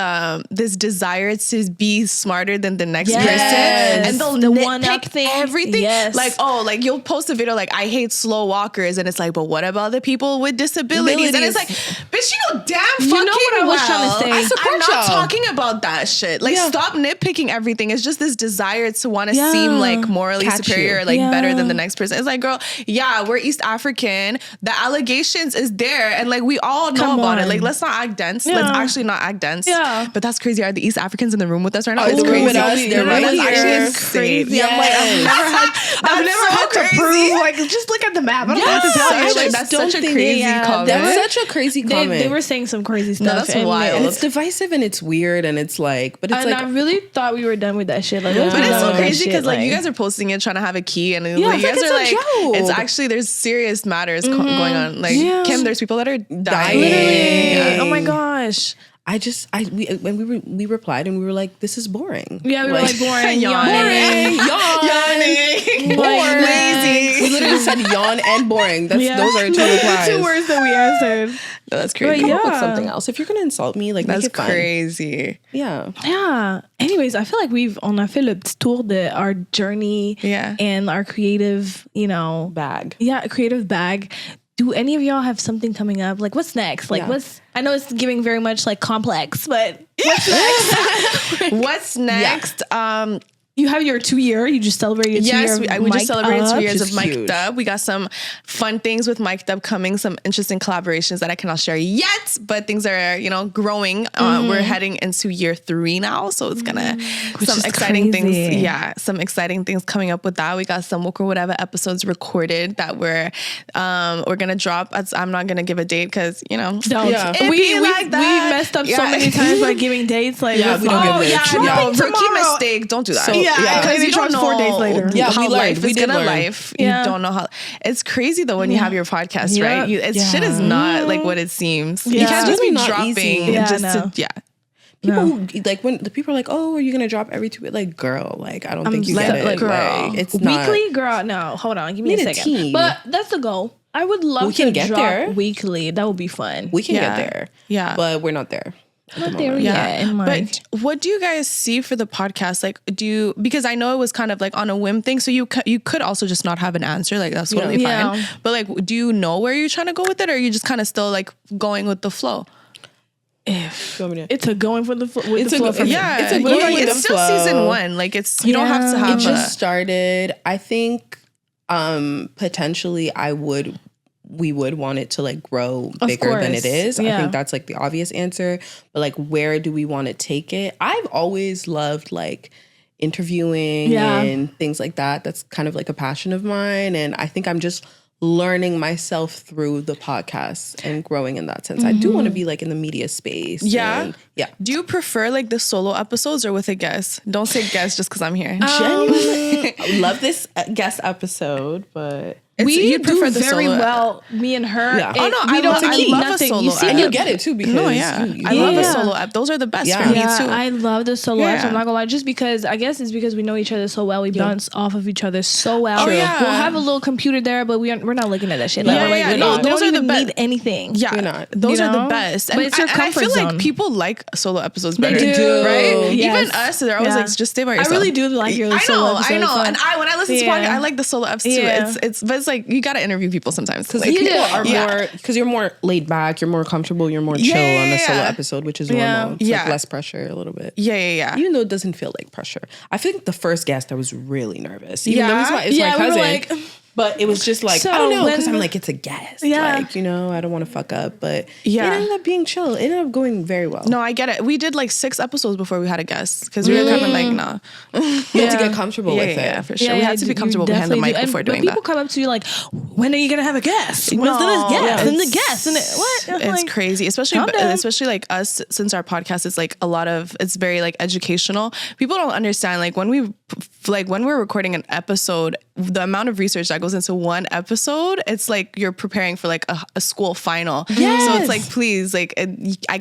this desire to be smarter than the next Yes. person, and they'll The nitpick one-up thing. everything. Yes. Like like you'll post a video like I hate slow walkers, and it's like, but what about the people with disabilities? And it's like, bitch, you know damn fucking You know what I was trying to well, say. I support I'm not y'all. talking about that shit. Like, stop nitpicking everything. It's just this desire to want to seem like morally Catch superior, you. like Yeah. better than the next person. It's like, girl, yeah, we're East African. The allegations is there, and like we all know Come about it. on. Like, let's not act dense. Yeah. Let's actually not act dense. Yeah. But that's crazy. Are the East Africans in the room with us right now? Oh, It's in the room crazy. with us. They're right That's here. actually It's crazy. Yes. I'm like, I've never so had to crazy. prove. Like, just look at the map. I don't know what to tell you. I Like, just that's don't such a think crazy comment. That's such a crazy comment. they were saying some crazy stuff. that's wild. And it's divisive and it's weird and it's like, but it's And like, I really thought we were done with that shit. Like, let's But be it's done so with that crazy because shit, like you guys are posting it trying to have a key, and like, you it's guys like are it's a like, it's joke. actually there's serious matters going on. Like Yeah. Kim, there's people that are dying. Dying. Yeah. Oh my gosh. when we replied and we were like, this is boring. Yeah, we were like boring, Yawning. yawning. Yawning. Boring. Lazy. We literally said yawn and boring. Those are two replies. Two words that we answered. No, that's crazy. But Come up with Yeah. something else. If you're gonna insult me, like That's make it fun. crazy. Yeah. Yeah. Anyways, I feel like on a fait le petit tour de our journey and our creative, Bag. Yeah, creative bag. Do any of y'all have something coming up? Like, what's next? Like, I know it's giving very much like complex, but what's next? What's next? You have your 2-year. You just celebrated 2 years. Yes, we just celebrated 2 years of Which is Mic'd huge. Up. We got some fun things with Mic'd Up coming, some interesting collaborations that I cannot share yet, but things are, growing. We're heading into year 3 now, so it's gonna some is exciting crazy. things. Yeah, some exciting things coming up with that. We got some Woke or Whatever episodes recorded that we're gonna drop. I'm not gonna give a date because Don't. Yeah. It We be we like that. messed up so Yeah. many times by giving dates. Like, Yeah, we don't give dates. no, Yeah. rookie mistake. Don't do that. So, yeah. because Maybe you don't drops know 4 days later. Yeah, how we learned. life We is did gonna learn. life. Yeah. You don't know how. It's crazy though when you have your podcast, Yeah. right? Shit is not like what it seems. You Yeah. can't It's just be really not dropping easy. Yeah, just no. to People who like when the people are like, oh, are you gonna drop every 2 weeks? Like, girl, like I don't think you like, get it. girl. Like, it's not weekly, girl. No, hold on. Give me Need a a second. team. But that's the goal. I would love We can to get drop there. weekly. That would be fun. We can Yeah. get there. Yeah. But we're not there. Not there yet in mind. But what do you guys see for the podcast? Like, because I know it was kind of like on a whim thing, so you could also just not have an answer. Like, that's totally Yeah. fine. But like, do you know where you're trying to go with it, or are you just kind of still like going with the flow? It's a going for the flow. It's a flow for me. Yeah, It's a going with it's the still flow. season 1. Like it's you don't have to have. It just started. I think potentially we would want it to like grow bigger than it is. Yeah. I think that's like the obvious answer. But like, where do we want to take it? I've always loved like interviewing and things like that. That's kind of like a passion of mine. And I think I'm just learning myself through the podcast and growing in that sense. I do want to be like in the media space. Yeah. Yeah. Do you prefer like the solo episodes or with a guest? Don't say guest just because I'm here. Genuinely love this guest episode, but We you do prefer the very solo- well, me and her. Yeah. Oh, no, we I don't love- I eat love a nothing. solo You see, app. and the- you get it too because No, you I love a Yeah. solo app. Those are the best Yeah. for me Yeah, too. I love the solo Yeah. apps. I'm not gonna lie, just because I guess it's because we know each other so well. We bounce off of each other so well. True. Yeah. We'll have a little computer there, but we're not looking at that shit. Yeah, Like, we're yeah, like, no, we those don't are the even best. need anything. Yeah, You're not. those You are the know? best. But it's your and I comfort feel zone. like people like solo episodes better, do. right? Yes. Even us, they're always Yeah. like, just stay by I yourself. really do like your solo I episodes, know. so- And when I listen to Yeah. podcasts, I like the solo eps too. Yeah. But it's like you got to interview people sometimes because like, people are yeah. more because you're more laid back, you're more comfortable, you're more chill Yeah, on a solo yeah. episode, which is Yeah. normal. It's Yeah. like less pressure a little bit. Yeah. Even though it doesn't feel like pressure. I think the first guest I was really nervous. Even though Yeah? it's Yeah, my we were cousin. like- but it was just like, So I don't know, because when- I'm like, it's a guest. Yeah. Like, you know, I don't want to fuck up. But Yeah. it ended up being chill. It ended up going very well. No, I get it. We did like 6 episodes before we had a guest because we were kind of like, nah. You have to get comfortable with it. Yeah, for sure. We had to be comfortable behind the mic before doing but people that. come up to you like, when are you gonna have a guest? When's the No, next guest? And the it's- guest? And what? I'm It's like, crazy, calm down. especially like us, since our podcast is like a lot of, it's very like educational. People don't understand like when we're recording an episode, the amount of research that goes into one episode, it's like you're preparing for like a school final. Yes. So it's like, please, like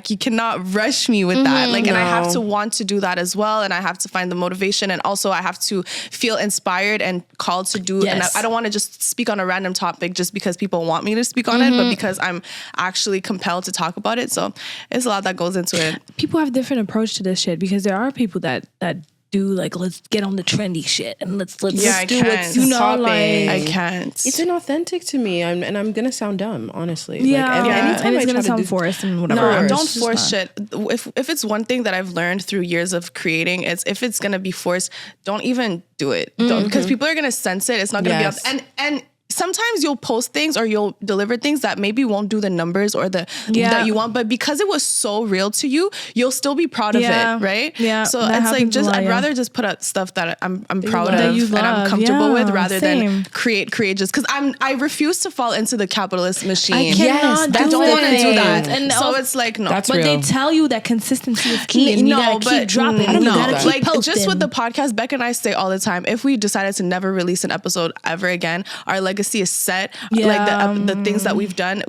you cannot rush me with that. Like, and I have to want to do that as well. And I have to find the motivation. And also I have to feel inspired and called to do. Yes. And I don't want to just speak on a random topic just because people want me to speak on it, but because I'm actually compelled to talk about it. So it's a lot that goes into it. people have different approach to this shit because there are people that do like, let's get on the trendy shit and let's Yeah, I do can't. what's, you know, Topic. like, I can't. It's inauthentic to me. And I'm going to sound dumb, honestly. yeah, Like, and anytime it's I gonna try to sound do- forced and whatever. No, Forced. don't It's just force not. shit. If it's one thing that I've learned through years of creating, it's if it's gonna be forced, don't even do it. Don't, because people are gonna sense it. It's not gonna Yes. be up. And sometimes you'll post things or you'll deliver things that maybe won't do the numbers or the that you want, but because it was so real to you, you'll still be proud of Yeah. it, right? Yeah, So that it's like happens a just lot, I'd yeah. rather just put out stuff that I'm proud That of you and I'm love, comfortable with yeah, rather same. than create just because I refuse to fall into the capitalist machine. I cannot I do don't want to do it. that. And so also- it's like no. That's But real. they tell you that consistency is key, and you gotta keep dropping. I don't You know gotta that. keep like posting. just with the podcast, Beck and I say all the time, if we decided to never release an episode ever again, our legacy is set. Yeah. Like the things that we've done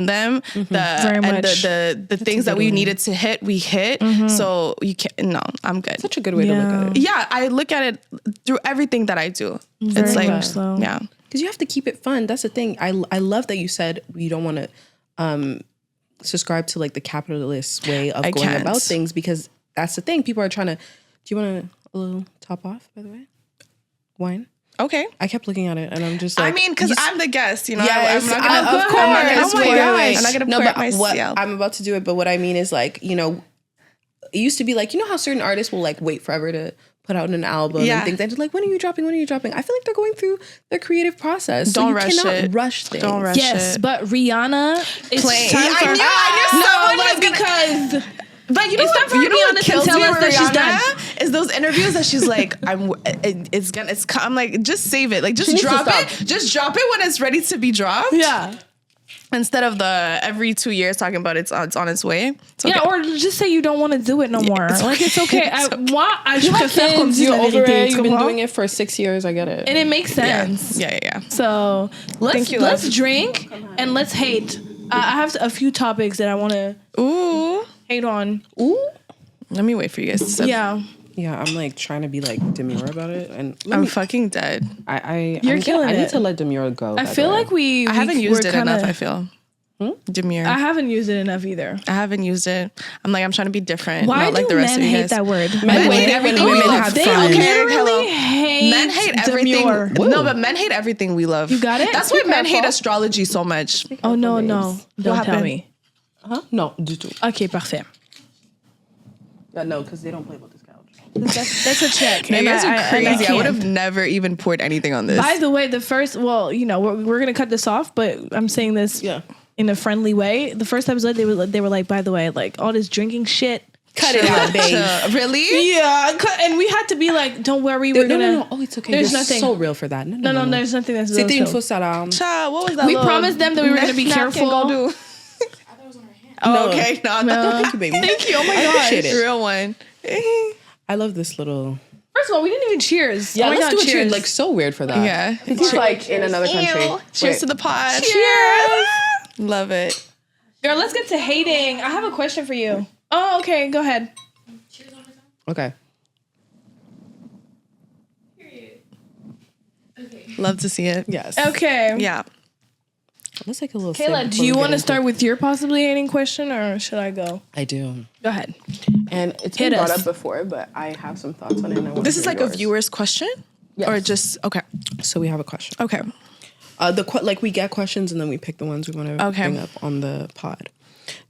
them. Very And much. the things that we needed to hit, we hit. So you can't. No, I'm good. Such a good way to look at it. Yeah, I look at it through everything that I do. Very it's like much so. yeah. Because you have to keep it fun. That's the thing. I love that you said you don't want to subscribe to like the capitalist way of I going can't. about things, because that's the thing. People are trying to. Do you want a little top off, by the way? Wine. Okay. I kept looking at it and I'm just like, I mean, because I'm the guest, you know. Yes, I'm not gonna, of I'm not course. gonna Oh my pour it. gosh. I'm not gonna No, pour but it myself. what I'm about to do it. But what I mean is like, you know, it used to be like, you know how certain artists will like wait forever to put out an album Yeah. and things. And just like, when are you dropping? When are you dropping? I feel like they're going through their creative process. Don't you rush cannot it. rush things. Don't rush Yes, it. but Rihanna is Playing. time for I knew someone was gonna- because But you know It's what? time for You know what Rihanna to kills tell me us with that she's Rihanna is those interviews that she's like, I'm like, just save it, like just needs to drop stop. it, just drop it when it's ready to be dropped. yeah. Instead of the every 2 years talking about it's on its way. It's okay. Yeah, or just say you don't want to do it no more. it's Like okay. it's okay. You have kids, you're over it. You've been doing it for 6 years. I get it. and it makes Yeah. sense. Yeah. So let's you, let's love. drink and let's hate. I have a few topics that I want to Ooh. hate on. Ooh. Let me wait for you guys to sip. Yeah, Yeah, I'm like trying to be like demure about it, and I'm fucking dead. You're killing I need it. to let demure go. I feel like we. I haven't used it kinda, enough, I feel. Demure. I haven't used it enough either. I haven't used it. I'm trying to be different. Why not do like the rest men of you hate guys. that word? Men hate hate everything when we women love. have They fun. literally Hello. hate. Men hate everything. demure. No, but men hate everything we love. You got it? That's why Be men hate careful. astrology so much. Oh no, don't tell happened? me. Huh? No, du tout. Ok, parfait. Yeah, no, because they don't play about this couch. That's a check. You guys are crazy. I would can't. have never even poured anything on this. By the way, we're gonna cut this off, but I'm saying this in a friendly way. The first episode, they were like, by the way, like all this drinking shit. Cut it out, babe. Really? Yeah, and we had to be like, don't worry, we're gonna. No. Oh, it's okay. There's You're nothing. so real for that. No, there's nothing that's real. Child, what was that? We promised them that we were gonna be careful. Do? No. Okay, no. Thank you, baby. Thank you. Oh my I gosh. appreciate it. Real one. I love this little. First of all, we didn't even cheers. Yeah, oh my let's God, do a cheers. cheers. Like so weird for that. Yeah. He's like in another country. Cheers to the pod. Cheers. Love it. Girl, let's get to hating. I have a question for you. Oh, okay. Go ahead. Okay. Love to see it. Yes. Okay. Yeah. Let's take a little. Kayla, do you want to start with your possibly hating question, or should I go? I do. Go ahead. And it's Hit been brought us. up before, but I have some thoughts on it. And I want This to is hear like a yours. viewer's question? Yes. Or just, okay. So we have a question. Okay. We get questions and then we pick the ones we want to bring up on the pod.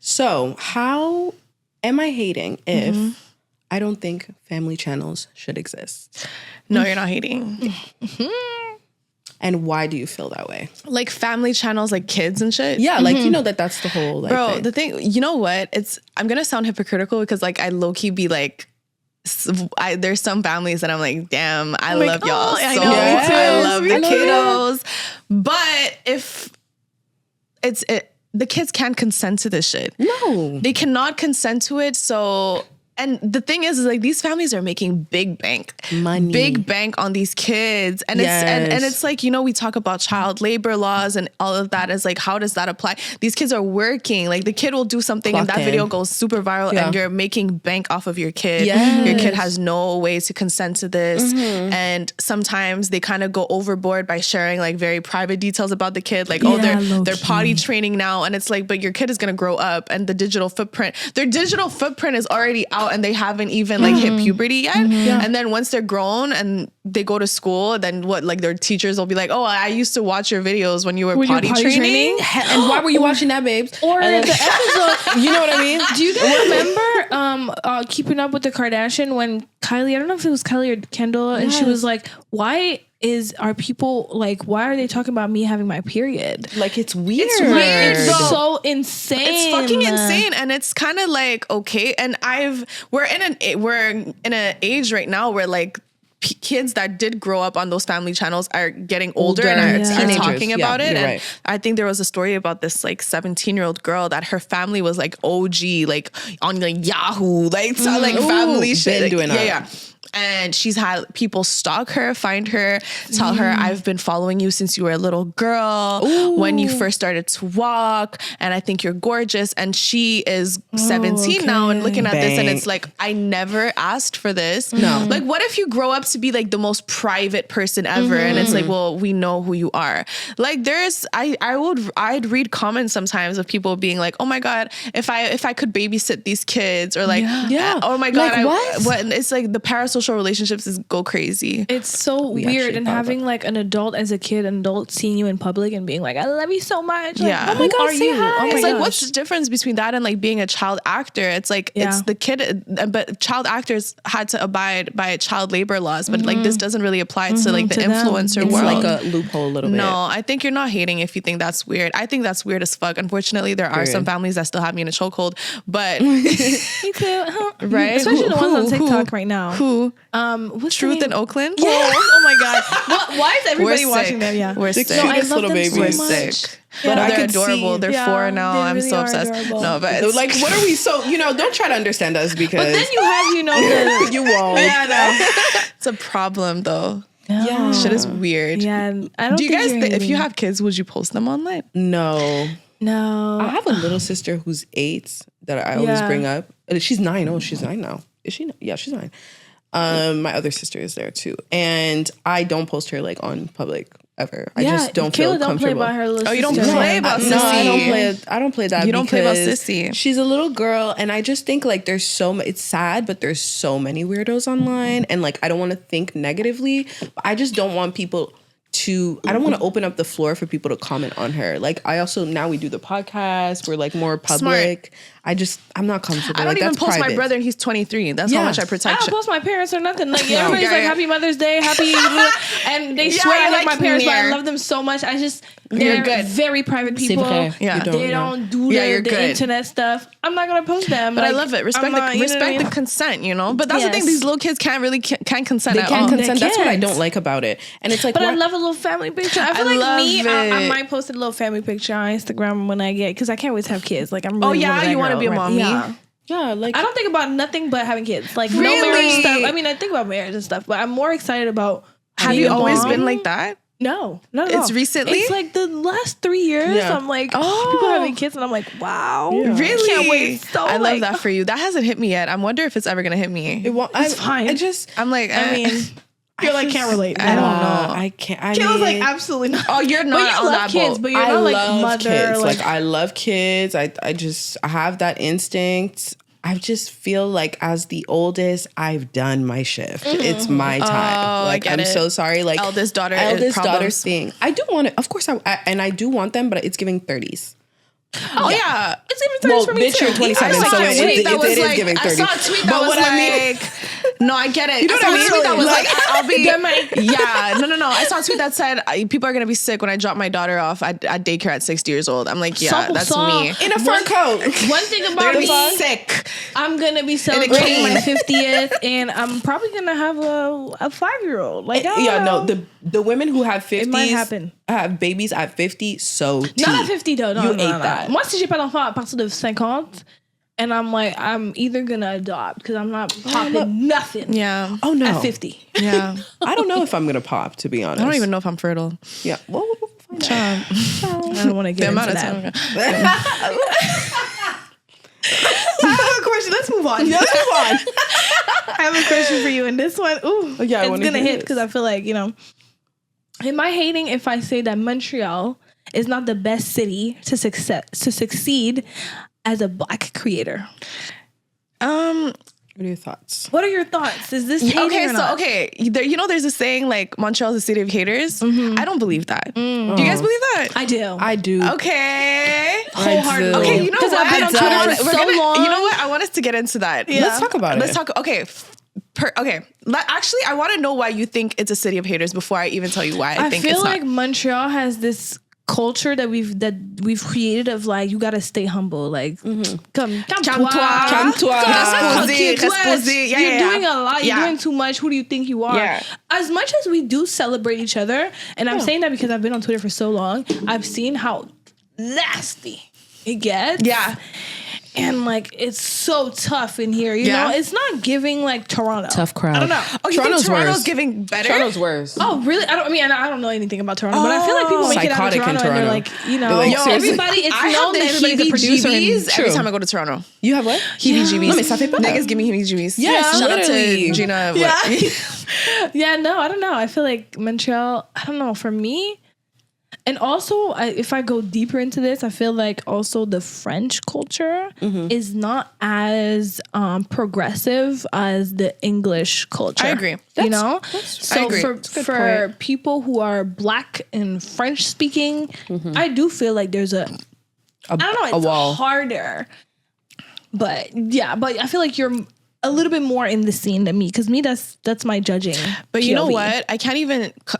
So how am I hating if I don't think family channels should exist? No, you're not hating. And why do you feel that way? Like family channels, like kids and shit? Yeah, like you know that's the whole like Bro, thing. the thing, you know what? I'm going to sound hypocritical because like I low-key be like, there's some families that I'm like, damn, I love y'all so I know, much. me too. I love the I love kiddos. But if the kids can't consent to this shit. No. They cannot consent to it. So, and the thing is like these families are making big bank on these kids. And it's like, you know, we talk about child labor laws and all of that is like, how does that apply? These kids are working. Like the kid will do something and that video goes super viral and you're making bank off of your kid. Yes. Your kid has no way to consent to this. And sometimes they kind of go overboard by sharing like very private details about the kid. Like, they're potty training now. And it's like, but your kid is going to grow up and their digital footprint is already out and they haven't even like hit puberty yet. And then once they're grown and they go to school, then what, like their teachers will be like, oh, I used to watch your videos when you were potty training. And why were you watching that, babes? Or the episode, you know what I mean? do you guys remember Keeping Up with the Kardashian when Kylie, I don't know if it was Kylie or Kendall, and she was like, why are they talking about me having my period? Like it's weird. It's weird. It's so insane. It's fucking insane, and it's kind of like okay. And we're in an age right now where like kids that did grow up on those family channels are getting older and are talking about it. And right. I think there was a story about this like 17-year-old girl that her family was like OG, like on like Yahoo, like so, like family shit. Doing that. Yeah. And she's had people stalk her, find her, tell her, I've been following you since you were a little girl, when you first started to walk, and I think you're gorgeous. And she is 17 now and looking at this and it's like, I never asked for this. No. Like, what if you grow up to be like the most private person ever? And it's like, well, we know who you are. Like I'd read comments sometimes of people being like, oh my God, if I could babysit these kids, or like, oh my God, like, what? It's like the parasocial relationships go crazy. It's so weird, and having like an adult as a kid, an adult seeing you in public and being like, I love you so much. Like, Yeah. oh my God, say hi. Oh my It's like, what's the difference between that and like being a child actor? It's like, it's the kid, but child actors had to abide by child labor laws, but like this doesn't really apply to like the influencer world. It's like a loophole a little bit. No, I think you're not hating if you think that's weird. I think that's weird as fuck. Unfortunately, there are some families that still have me in a chokehold, but Me too. right? Especially the ones on TikTok right now. Who? What's Truth in Oakland? Yes. Oh my God. Why is everybody watching them? Yeah. We're sick. No, I love little them babies. so We're much. sick. Yeah. But I they're could adorable. see- They're 4 now. they I'm really so are obsessed. adorable. No, but it's Like, what are we so, don't try to understand us because. But then you have, the. you won't. Yeah, no. it's a problem though. Yeah. Shit is weird. Yeah. I don't Do you think guys you're think if you hating. have kids, would you post them online? No. No. I have a little sister who's 8 that I always bring up. She's 9. Oh, she's 9 now. Is she? Yeah, she's 9. My other sister is there too. And I don't post her like on public ever. I just don't feel Kayla don't comfortable. play by her little Oh, you don't sister. play about No, I don't Sissy. play. I don't play that. You don't play about because Sissy. She's a little girl, and I just think like there's it's sad, but there's so many weirdos online, and like I don't want to think negatively. But I just don't want people to. I don't want to open up the floor for people to comment on her. Like I also now we do the podcast. We're like more public. I'm not comfortable. I don't even that's post my private. brother and he's 23. That's how much I I protect. don't post my parents or nothing. Like everybody's like Happy Mother's Day, Happy, and they Yeah, swear I you're like my like parents, but I near. love them so much. You're They're good. very private people. Yeah. They don't do you're the good. internet stuff. I'm not gonna post them. But I love it. Respect the consent, you know? But that's the thing, these little kids can't consent They at can't all. consent. That's what I can't. don't like about it. And it's like, But I love a little family picture. I feel I like love I it. might post a little family picture on Instagram when I get, because I can't wait to have kids. Like I'm really Oh, yeah? one of that You want to girl, be a right? mommy? Yeah. yeah, like I don't think about nothing but having kids. Like no Really? marriage stuff. I mean, I think about marriage and stuff, but I'm more excited about Have being you a always mom. been like that? No, not at It's all. recently? It's like the last 3 years. Yeah. I'm like, people having kids, and I'm like, wow, Really? can't wait. So I love like, that for you. That hasn't hit me yet. I wonder if it's ever going to hit me. It's fine. I'm like, I mean, you're like can't relate. I don't know. I can't. I Kayla's like mean, absolutely not. Oh, you're not But you on love that kids, boat. but you're I not like love mother. kids. Like, Like I love kids. I have that instinct. I just feel like as the oldest, I've done my shift. It's my time. Oh, Like I get I'm it. so sorry. Like Eldest daughter daughter problems. thing. I do want it. Of course, I do want them, but it's giving 30s. Oh, yeah. it's even 30s for me bitch, too. you're 27, I saw so a it tweet that was is like, giving 30. I saw a tweet that But was what I mean- like, no, I get it. You know I what saw I a mean? tweet that was like, I'll be, Get my- yeah, no. I saw a tweet that said, people are going to be sick when I drop my daughter off at daycare at 60 years old. I'm like, yeah, that's me. In a fur coat. One thing They're about going to me, be sick. I'm gonna be celebrating my 50th, and I'm probably gonna have a 5-year-old. Like, I don't Yeah, know. no, the women who have 50s might happen. have babies at 50, so Not at 50 though. No, You no, ate no. that. Moi, si j'ai pas d'enfant à partir de 50, and I'm like, I'm either gonna adopt because I'm not popping nothing. Yeah. Oh no. At 50. Yeah. I don't know if I'm gonna pop, to be honest. I don't even know if I'm fertile. Yeah. Well, we'll find out. I don't want to get into that. I have a question. Let's move on. Let's move on. I have a question for you, and this one, Yeah, I it's wanna gonna hear hit this. because I feel like, am I hating if I say that Montreal is not the best city to succeed as a Black creator? What are your thoughts? What are your thoughts? Is this hating Okay, or not? there's a saying like Montreal's a city of haters. I don't believe that. Do you guys believe that? I do. I do. Okay. Wholeheartedly. Okay, you know 'Cause what? I've been on Twitter for so long. You know what? I want us to get into that. Let's talk about Let's it. talk. Okay. Actually, I want to know why you think it's a city of haters before I even tell you why I think feel it's like not. Montreal has this culture that we've created of like, you gotta stay humble, like calme-toi, Calme-toi. Reposer. Yeah, you're doing a lot, you're Yeah. doing too much, who do you think you are? Yeah. As much as we do celebrate each other, and I'm saying that because I've been on Twitter for so long, I've seen how nasty it gets. Yeah. And like, it's so tough in here, you Yeah. know? It's not giving like Toronto. Tough crowd. I don't know. Oh, you Toronto's think Toronto's worse. giving better? Toronto's worse. Oh, really? I don't know anything about Toronto, but I feel like people make it out of Psychotic in Toronto, and they're Toronto. like, They're like, yo, seriously? everybody, it's I have known the that everybody's a producer. heebie-jeebies every True. time I go to Toronto. You have what? Heebie-jeebies. No, mais ça fait peur. Niggas give me heebie-jeebies. Yes, Shout out literally. to Gina. Yeah. What? Yeah, no, I don't know. I feel like Montreal, I don't know, for me, and also if I go deeper into this, I feel like also the French culture is not as progressive as the English culture. I agree. You know? I So agree. for That's a good for people who are Black and French speaking, I do feel like there's I don't know, it's wall. harder. But yeah, but I feel like you're a little bit more in the scene than me, because me, that's my judging. But you know POV. what?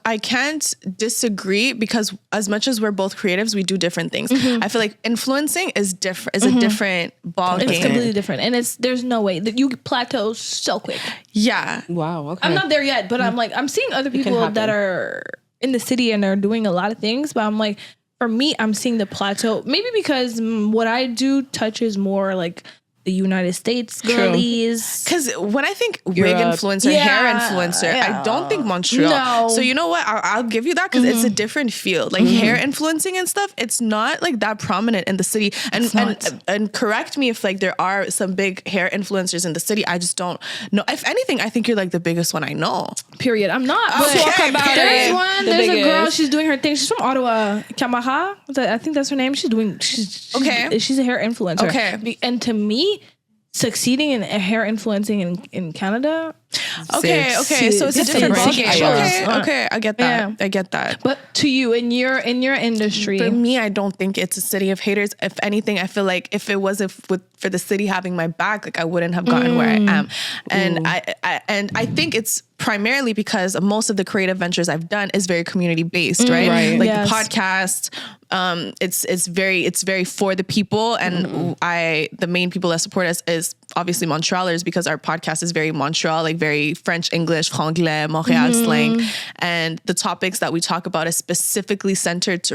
I can't disagree, because as much as we're both creatives, we do different things. I feel like influencing is different, is a different ball It's game. completely different, and there's no way that you plateau so quick. Yeah. Wow. Okay. I'm not there yet, but I'm like, I'm seeing other people happen. that are in the city and are doing a lot of things, but I'm like, for me, I'm seeing the plateau. Maybe because what I do touches more like the United States girlies. Because when I think wig Europe. influencer, hair influencer, I don't think Montreal. No. So you know what? I'll give you that, because it's a different field. Like hair influencing and stuff, it's not like that prominent in the city. And correct me if like there are some big hair influencers in the city. I just don't know. If anything, I think you're like the biggest one I know. Period. I'm not. Okay, But talk about there's it. one. The There's a girl. biggest. She's doing her thing. She's from Ottawa. Kamara. I think that's her name. She's Okay. She's a hair influencer. Okay. And to me, succeeding in hair influencing in Canada. Okay. So it's a different ballgame. Okay. I get that. Yeah. I get that. But to you, in your industry, For me, I don't think it's a city of haters. If anything, I feel like if it wasn't for the city having my back, like I wouldn't have gotten where I am. And I think it's primarily because most of the creative ventures I've done is very community based, right? Like the podcast, it's very for the people, and the main people that support us is obviously Montrealers, because our podcast is very Montreal, like very French, English, Franglais, Montreal slang, and the topics that we talk about is specifically centered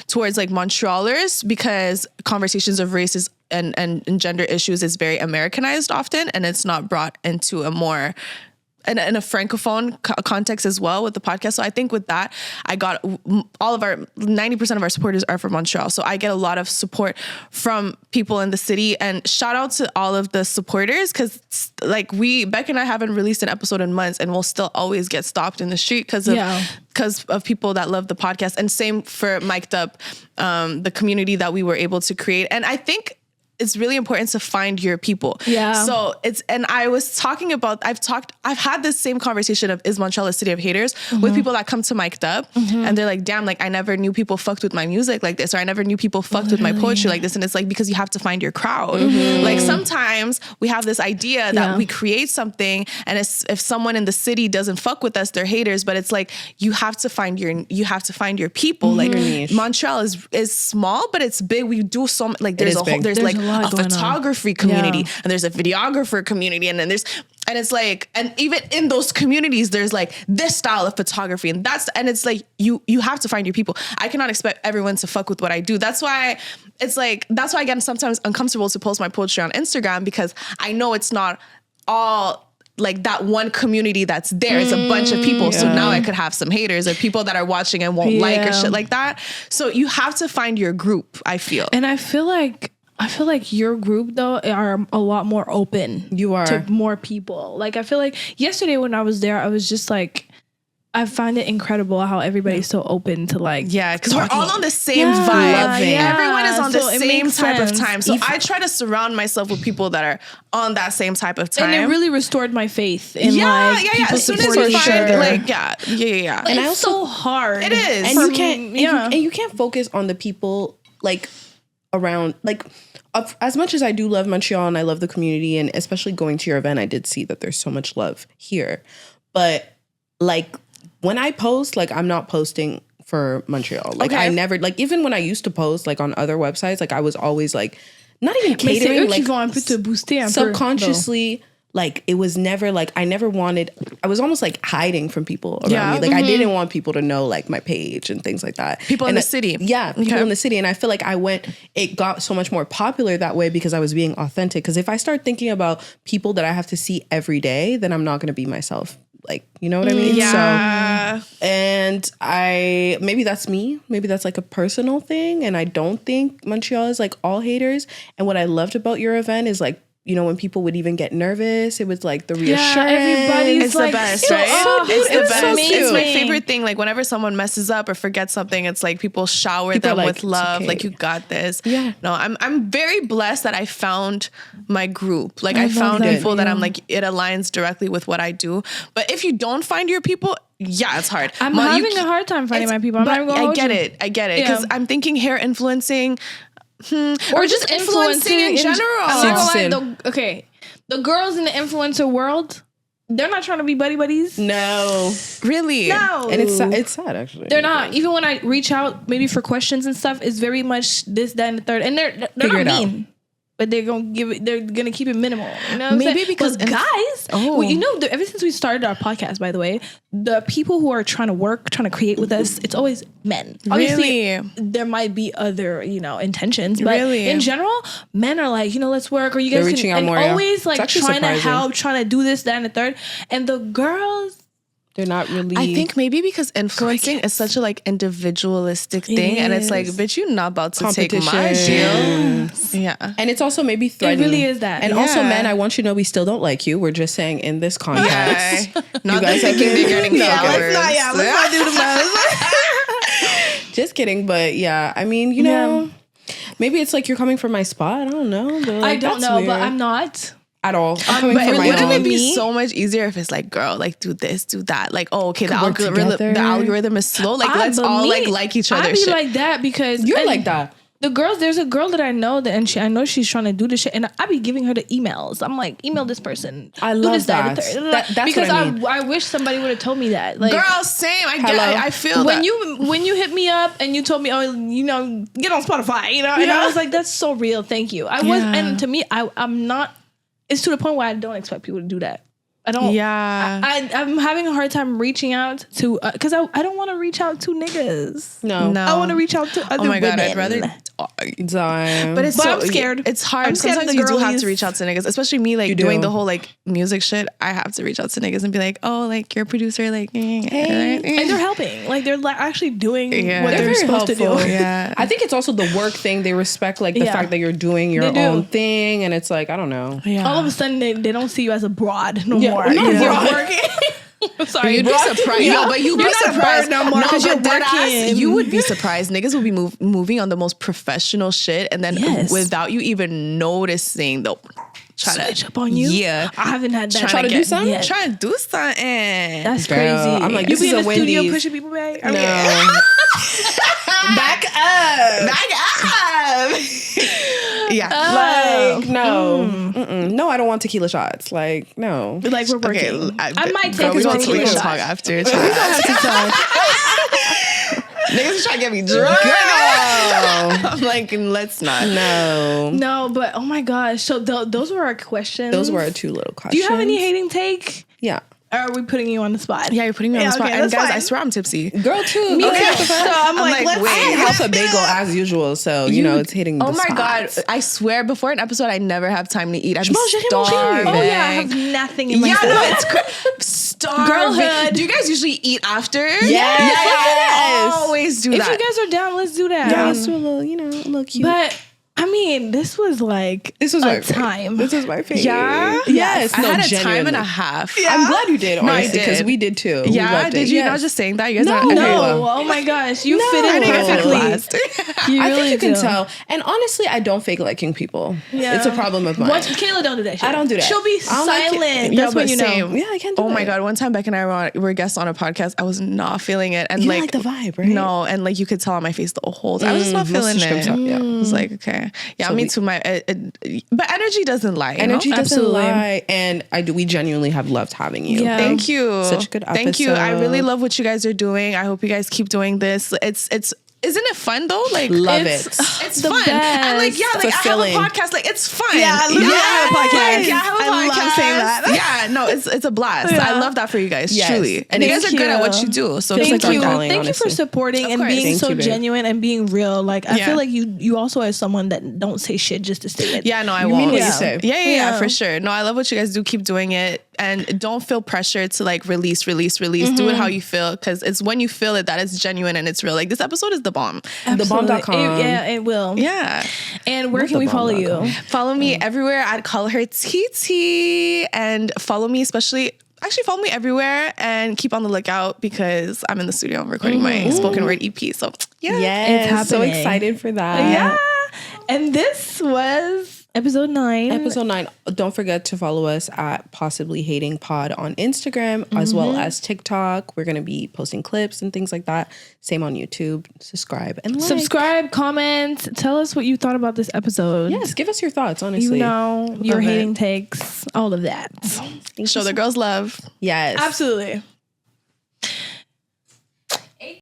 towards like Montrealers, because conversations of races and gender issues is very Americanized often, and it's not brought into a more in a francophone context as well with the podcast. So I think with that, I got 90% of our supporters are from Montreal. So I get a lot of support from people in the city, and shout out to all of the supporters. Cause like Beck and I haven't released an episode in months, and we'll still always get stopped in the street because of people that love the podcast. And same for Mic'd Up, the community that we were able to create. And I think it's really important to find your people. Yeah. So and I was talking about, I've had this same conversation of, is Montreal a city of haters, with people that come to Mic'd Up, and they're like, damn, like I never knew people fucked with my music like this, or I never knew people fucked with my poetry like this. And it's like, because you have to find your crowd. Like sometimes we have this idea that we create something, and if someone in the city doesn't fuck with us, they're haters. But it's like, you have to find your people. Like Montreal is small, but it's big. We do so much, like there's a photography community, and there's a videographer community, and then it's like, and even in those communities, there's like this style of photography, and it's like, you have to find your people. I cannot expect everyone to fuck with what I do. That's why I get sometimes uncomfortable to post my poetry on Instagram, because I know it's not all like that one community that's there. It's a bunch of people. So now I could have some haters or people that are watching and won't like or shit like that. So you have to find your group, I feel. And I feel like your group though are a lot more open. You are to more people. Like I feel like yesterday when I was there, I was just like, I find it incredible how everybody's so open to like, because we're all on the same vibe. Everyone is on the same type of time. So I try to surround myself with people that are on that same type of time. And it really restored my faith in people as soon as you find and it's so hard. It is. And you can't focus on the people like around, like as much as I do love Montreal and I love the community, and especially going to your event, I did see that there's so much love here. But like when I post, like I'm not posting for Montreal. Like I never, like even when I used to post like on other websites, like I was always like not even catering, like subconsciously. Like it was never like, I was almost like hiding from people around me. Like I didn't want people to know like my page and things like that. People in the city. Yeah, people in the city. And I feel like it got so much more popular that way because I was being authentic. Because if I start thinking about people that I have to see every day, then I'm not going to be myself. Like, you know what I mean? Yeah. So, and maybe that's me. Maybe that's like a personal thing. And I don't think Montreal is like all haters. And what I loved about your event is like, you know, when people would even get nervous, it was like the reassurance. Everybody's like, the best, right? It's the best. It's my favorite thing. Like whenever someone messes up or forgets something, it's like people shower them with love. Okay. Like, you got this. Yeah. No, I'm very blessed that I found my group. Like I found people that I'm like, it aligns directly with what I do. But if you don't find your people, it's hard. I'm having a hard time finding my people. I get it. Because I'm thinking hair influencing. Or just influencing in general. The girls in the influencer world, they're not trying to be buddies. No, really, no. And it's sad actually. They're not. Even when I reach out, maybe for questions and stuff, it's very much this, that, and the third. And they're not mean. But they're gonna keep it minimal. You know what Maybe because guys, well, you know, ever since we started our podcast, by the way, the people who are trying to create with us, it's always men. Obviously, there might be other, intentions, but in general, men are like, let's work, or you guys reaching out more, always like trying to help, trying to do this, that, and the third. And the girls, they're not really. I think maybe because influencing is such a like individualistic thing, and it's like, bitch, you're not about to take my deal. Yeah, and it's also maybe threatening. It really is that. And also, men, I want you to know we still don't like you. We're just saying in this context, you guys are getting followers. Let's not do the most. Just kidding, but yeah, I mean, you know. Maybe it's like you're coming from my spot. I don't know. But like, I don't know, but I'm not. At all. I'm coming But from my wouldn't own. it be so much easier if it's like, girl, like do this, do that? Like, oh, okay, the Could work together. algorithm is slow. Like, let's all like each other. I be like that because You're like that. The girls, there's a girl that I know that, and I know she's trying to do this shit, and I be giving her the emails. I'm like, email this person. I do love this, that. That's because what I mean. I wish somebody would have told me that. Like, girl, same. I feel when that. when you hit me up and you told me, oh, you know, get on Spotify, you know, and I was like, that's so real. Thank you. And to me, I'm not. It's to the point where I don't expect people to do that. I don't. Yeah. I'm having a hard time reaching out to because I don't want to reach out to niggas. No. I want to reach out to other Oh my God, women. I'd rather. Dying. But I'm scared. It's hard. I'm scared of Sometimes the you do have girlies. to reach out to niggas, especially me, like doing the whole like music shit. I have to reach out to niggas and be like, oh, like you're a producer, like, hey. And they're helping. Like they're like actually doing Yeah. what They're they're very supposed to helpful. do. Yeah. I think it's also the work thing. They respect like the fact that you're doing your They do. own thing, and it's like I don't know. Yeah. All of a sudden they don't see you as a broad no Yeah, more. not You're broad. working. I'm sorry. You'd be surprised. Yeah. No, but you'd be You're not a surprised. bird no more 'cause you're but deadass, working. you would be surprised. Niggas will be moving on the most professional shit, and then Yes. without you even noticing, they'll try Switch to up on you. Yeah, I haven't had that. Try to do something? yet. Try to do something. That's Girl, crazy. I'm like, you this be is in a the studio Wendy's. pushing people back. I No. mean, Back up. Back up. Yeah. Like no, I don't want tequila shots. Like no. like we're working. Okay, I might girl, take we a don't tequila talk shot. after. We don't have to talk. Niggas trying to get me drunk. Girl. I'm like, let's not. No. No, but oh my gosh. So those were our questions. Those were our two little questions. Do you have any hating take? Yeah. Or are we putting you on the spot? Yeah, you're putting me on the spot. okay, And that's guys, fine. I swear I'm tipsy. Girl too. Me Okay. too. So I'm like, let's wait. I had half a bagel as usual, so you know it's hitting the Oh my spots. God. I swear before an episode, I never have time to eat. I'm Manger, starving. Oh yeah, I have nothing in my Yeah, stomach. no, it's starving. Girlhood. Do you guys usually eat after? Yes. I always do If that. you guys are down, let's do that. Yeah, let's do a little, a little cute. But I mean, this was like this was a my time. This was my favorite. Yeah? Yes. I no, had a time genuinely. and a half. I'm glad you did, No, I honestly, because did. we did too. We Yeah, loved did it. you Yes. not just saying that? You guys No. not okay, No, well, oh my gosh, you fit I in think I took perfectly. last. You I really think you can do. tell. And honestly, I don't fake liking people. Yeah. It's a problem of mine. What? Kayla don't do that shit. I don't do that. She'll be I don't like it. silent. Yeah, That's but when you know. same. Yeah, I can't do Oh my it. God. One time Beck and I were guests on a podcast. I was not feeling it. And You like, like the vibe, right? No. And like you could tell on my face the whole time. I was just not feeling Message comes it. up, yeah. I was like, okay. Yeah, So me we- too. But energy doesn't lie. You Energy know? doesn't Absolutely. lie, and we genuinely have loved having you. Yeah. Thank you. Such a good Thank you. I episode. really love what you guys are doing. I hope you guys keep doing this. It's isn't it fun though? Like Love It's- it. it's the fun. And like best. like Fulfilling. I have a podcast. Like it's fun. Yeah, I literally have a podcast. Like, yeah, I have a I podcast. love saying that. Yeah, no, it's a blast. Yeah. I love that for you guys. Yes. Truly, And and you guys thank are good at what you. you do. So Feels keep like our doing that. calling, Thank you for honestly. supporting Of and course. being Thank so you, babe. genuine and being real. Like I Yeah. feel like you also are someone that don't say shit just to say it. Yeah, no, I You won't. mean what Yeah. you say. Yeah, Yeah. for sure. No, I love what you guys do. Keep doing it, and don't feel pressured to like release. Do Mm-hmm. it how you feel, because it's when you feel it that it's genuine and it's real. Like this episode is the bomb. Thebomb.com. Yeah, it will. Yeah. And where can we follow you? Follow me everywhere. I'd call her Titi, and follow me Actually, follow me everywhere and keep on the lookout because I'm in the studio recording my spoken word EP. So yeah. Yes, so happening. excited for that. Yeah. And this was episode 9. Episode 9. Don't forget to follow us at Possibly Hating Pod on Instagram as well as TikTok. We're going to be posting clips and things like that. Same on YouTube. Subscribe and like. Subscribe, comment, tell us what you thought about this episode. Yes, give us your thoughts, You honestly. know, your Love it. hating takes, all of that. Show the girls love. Yes. Absolutely.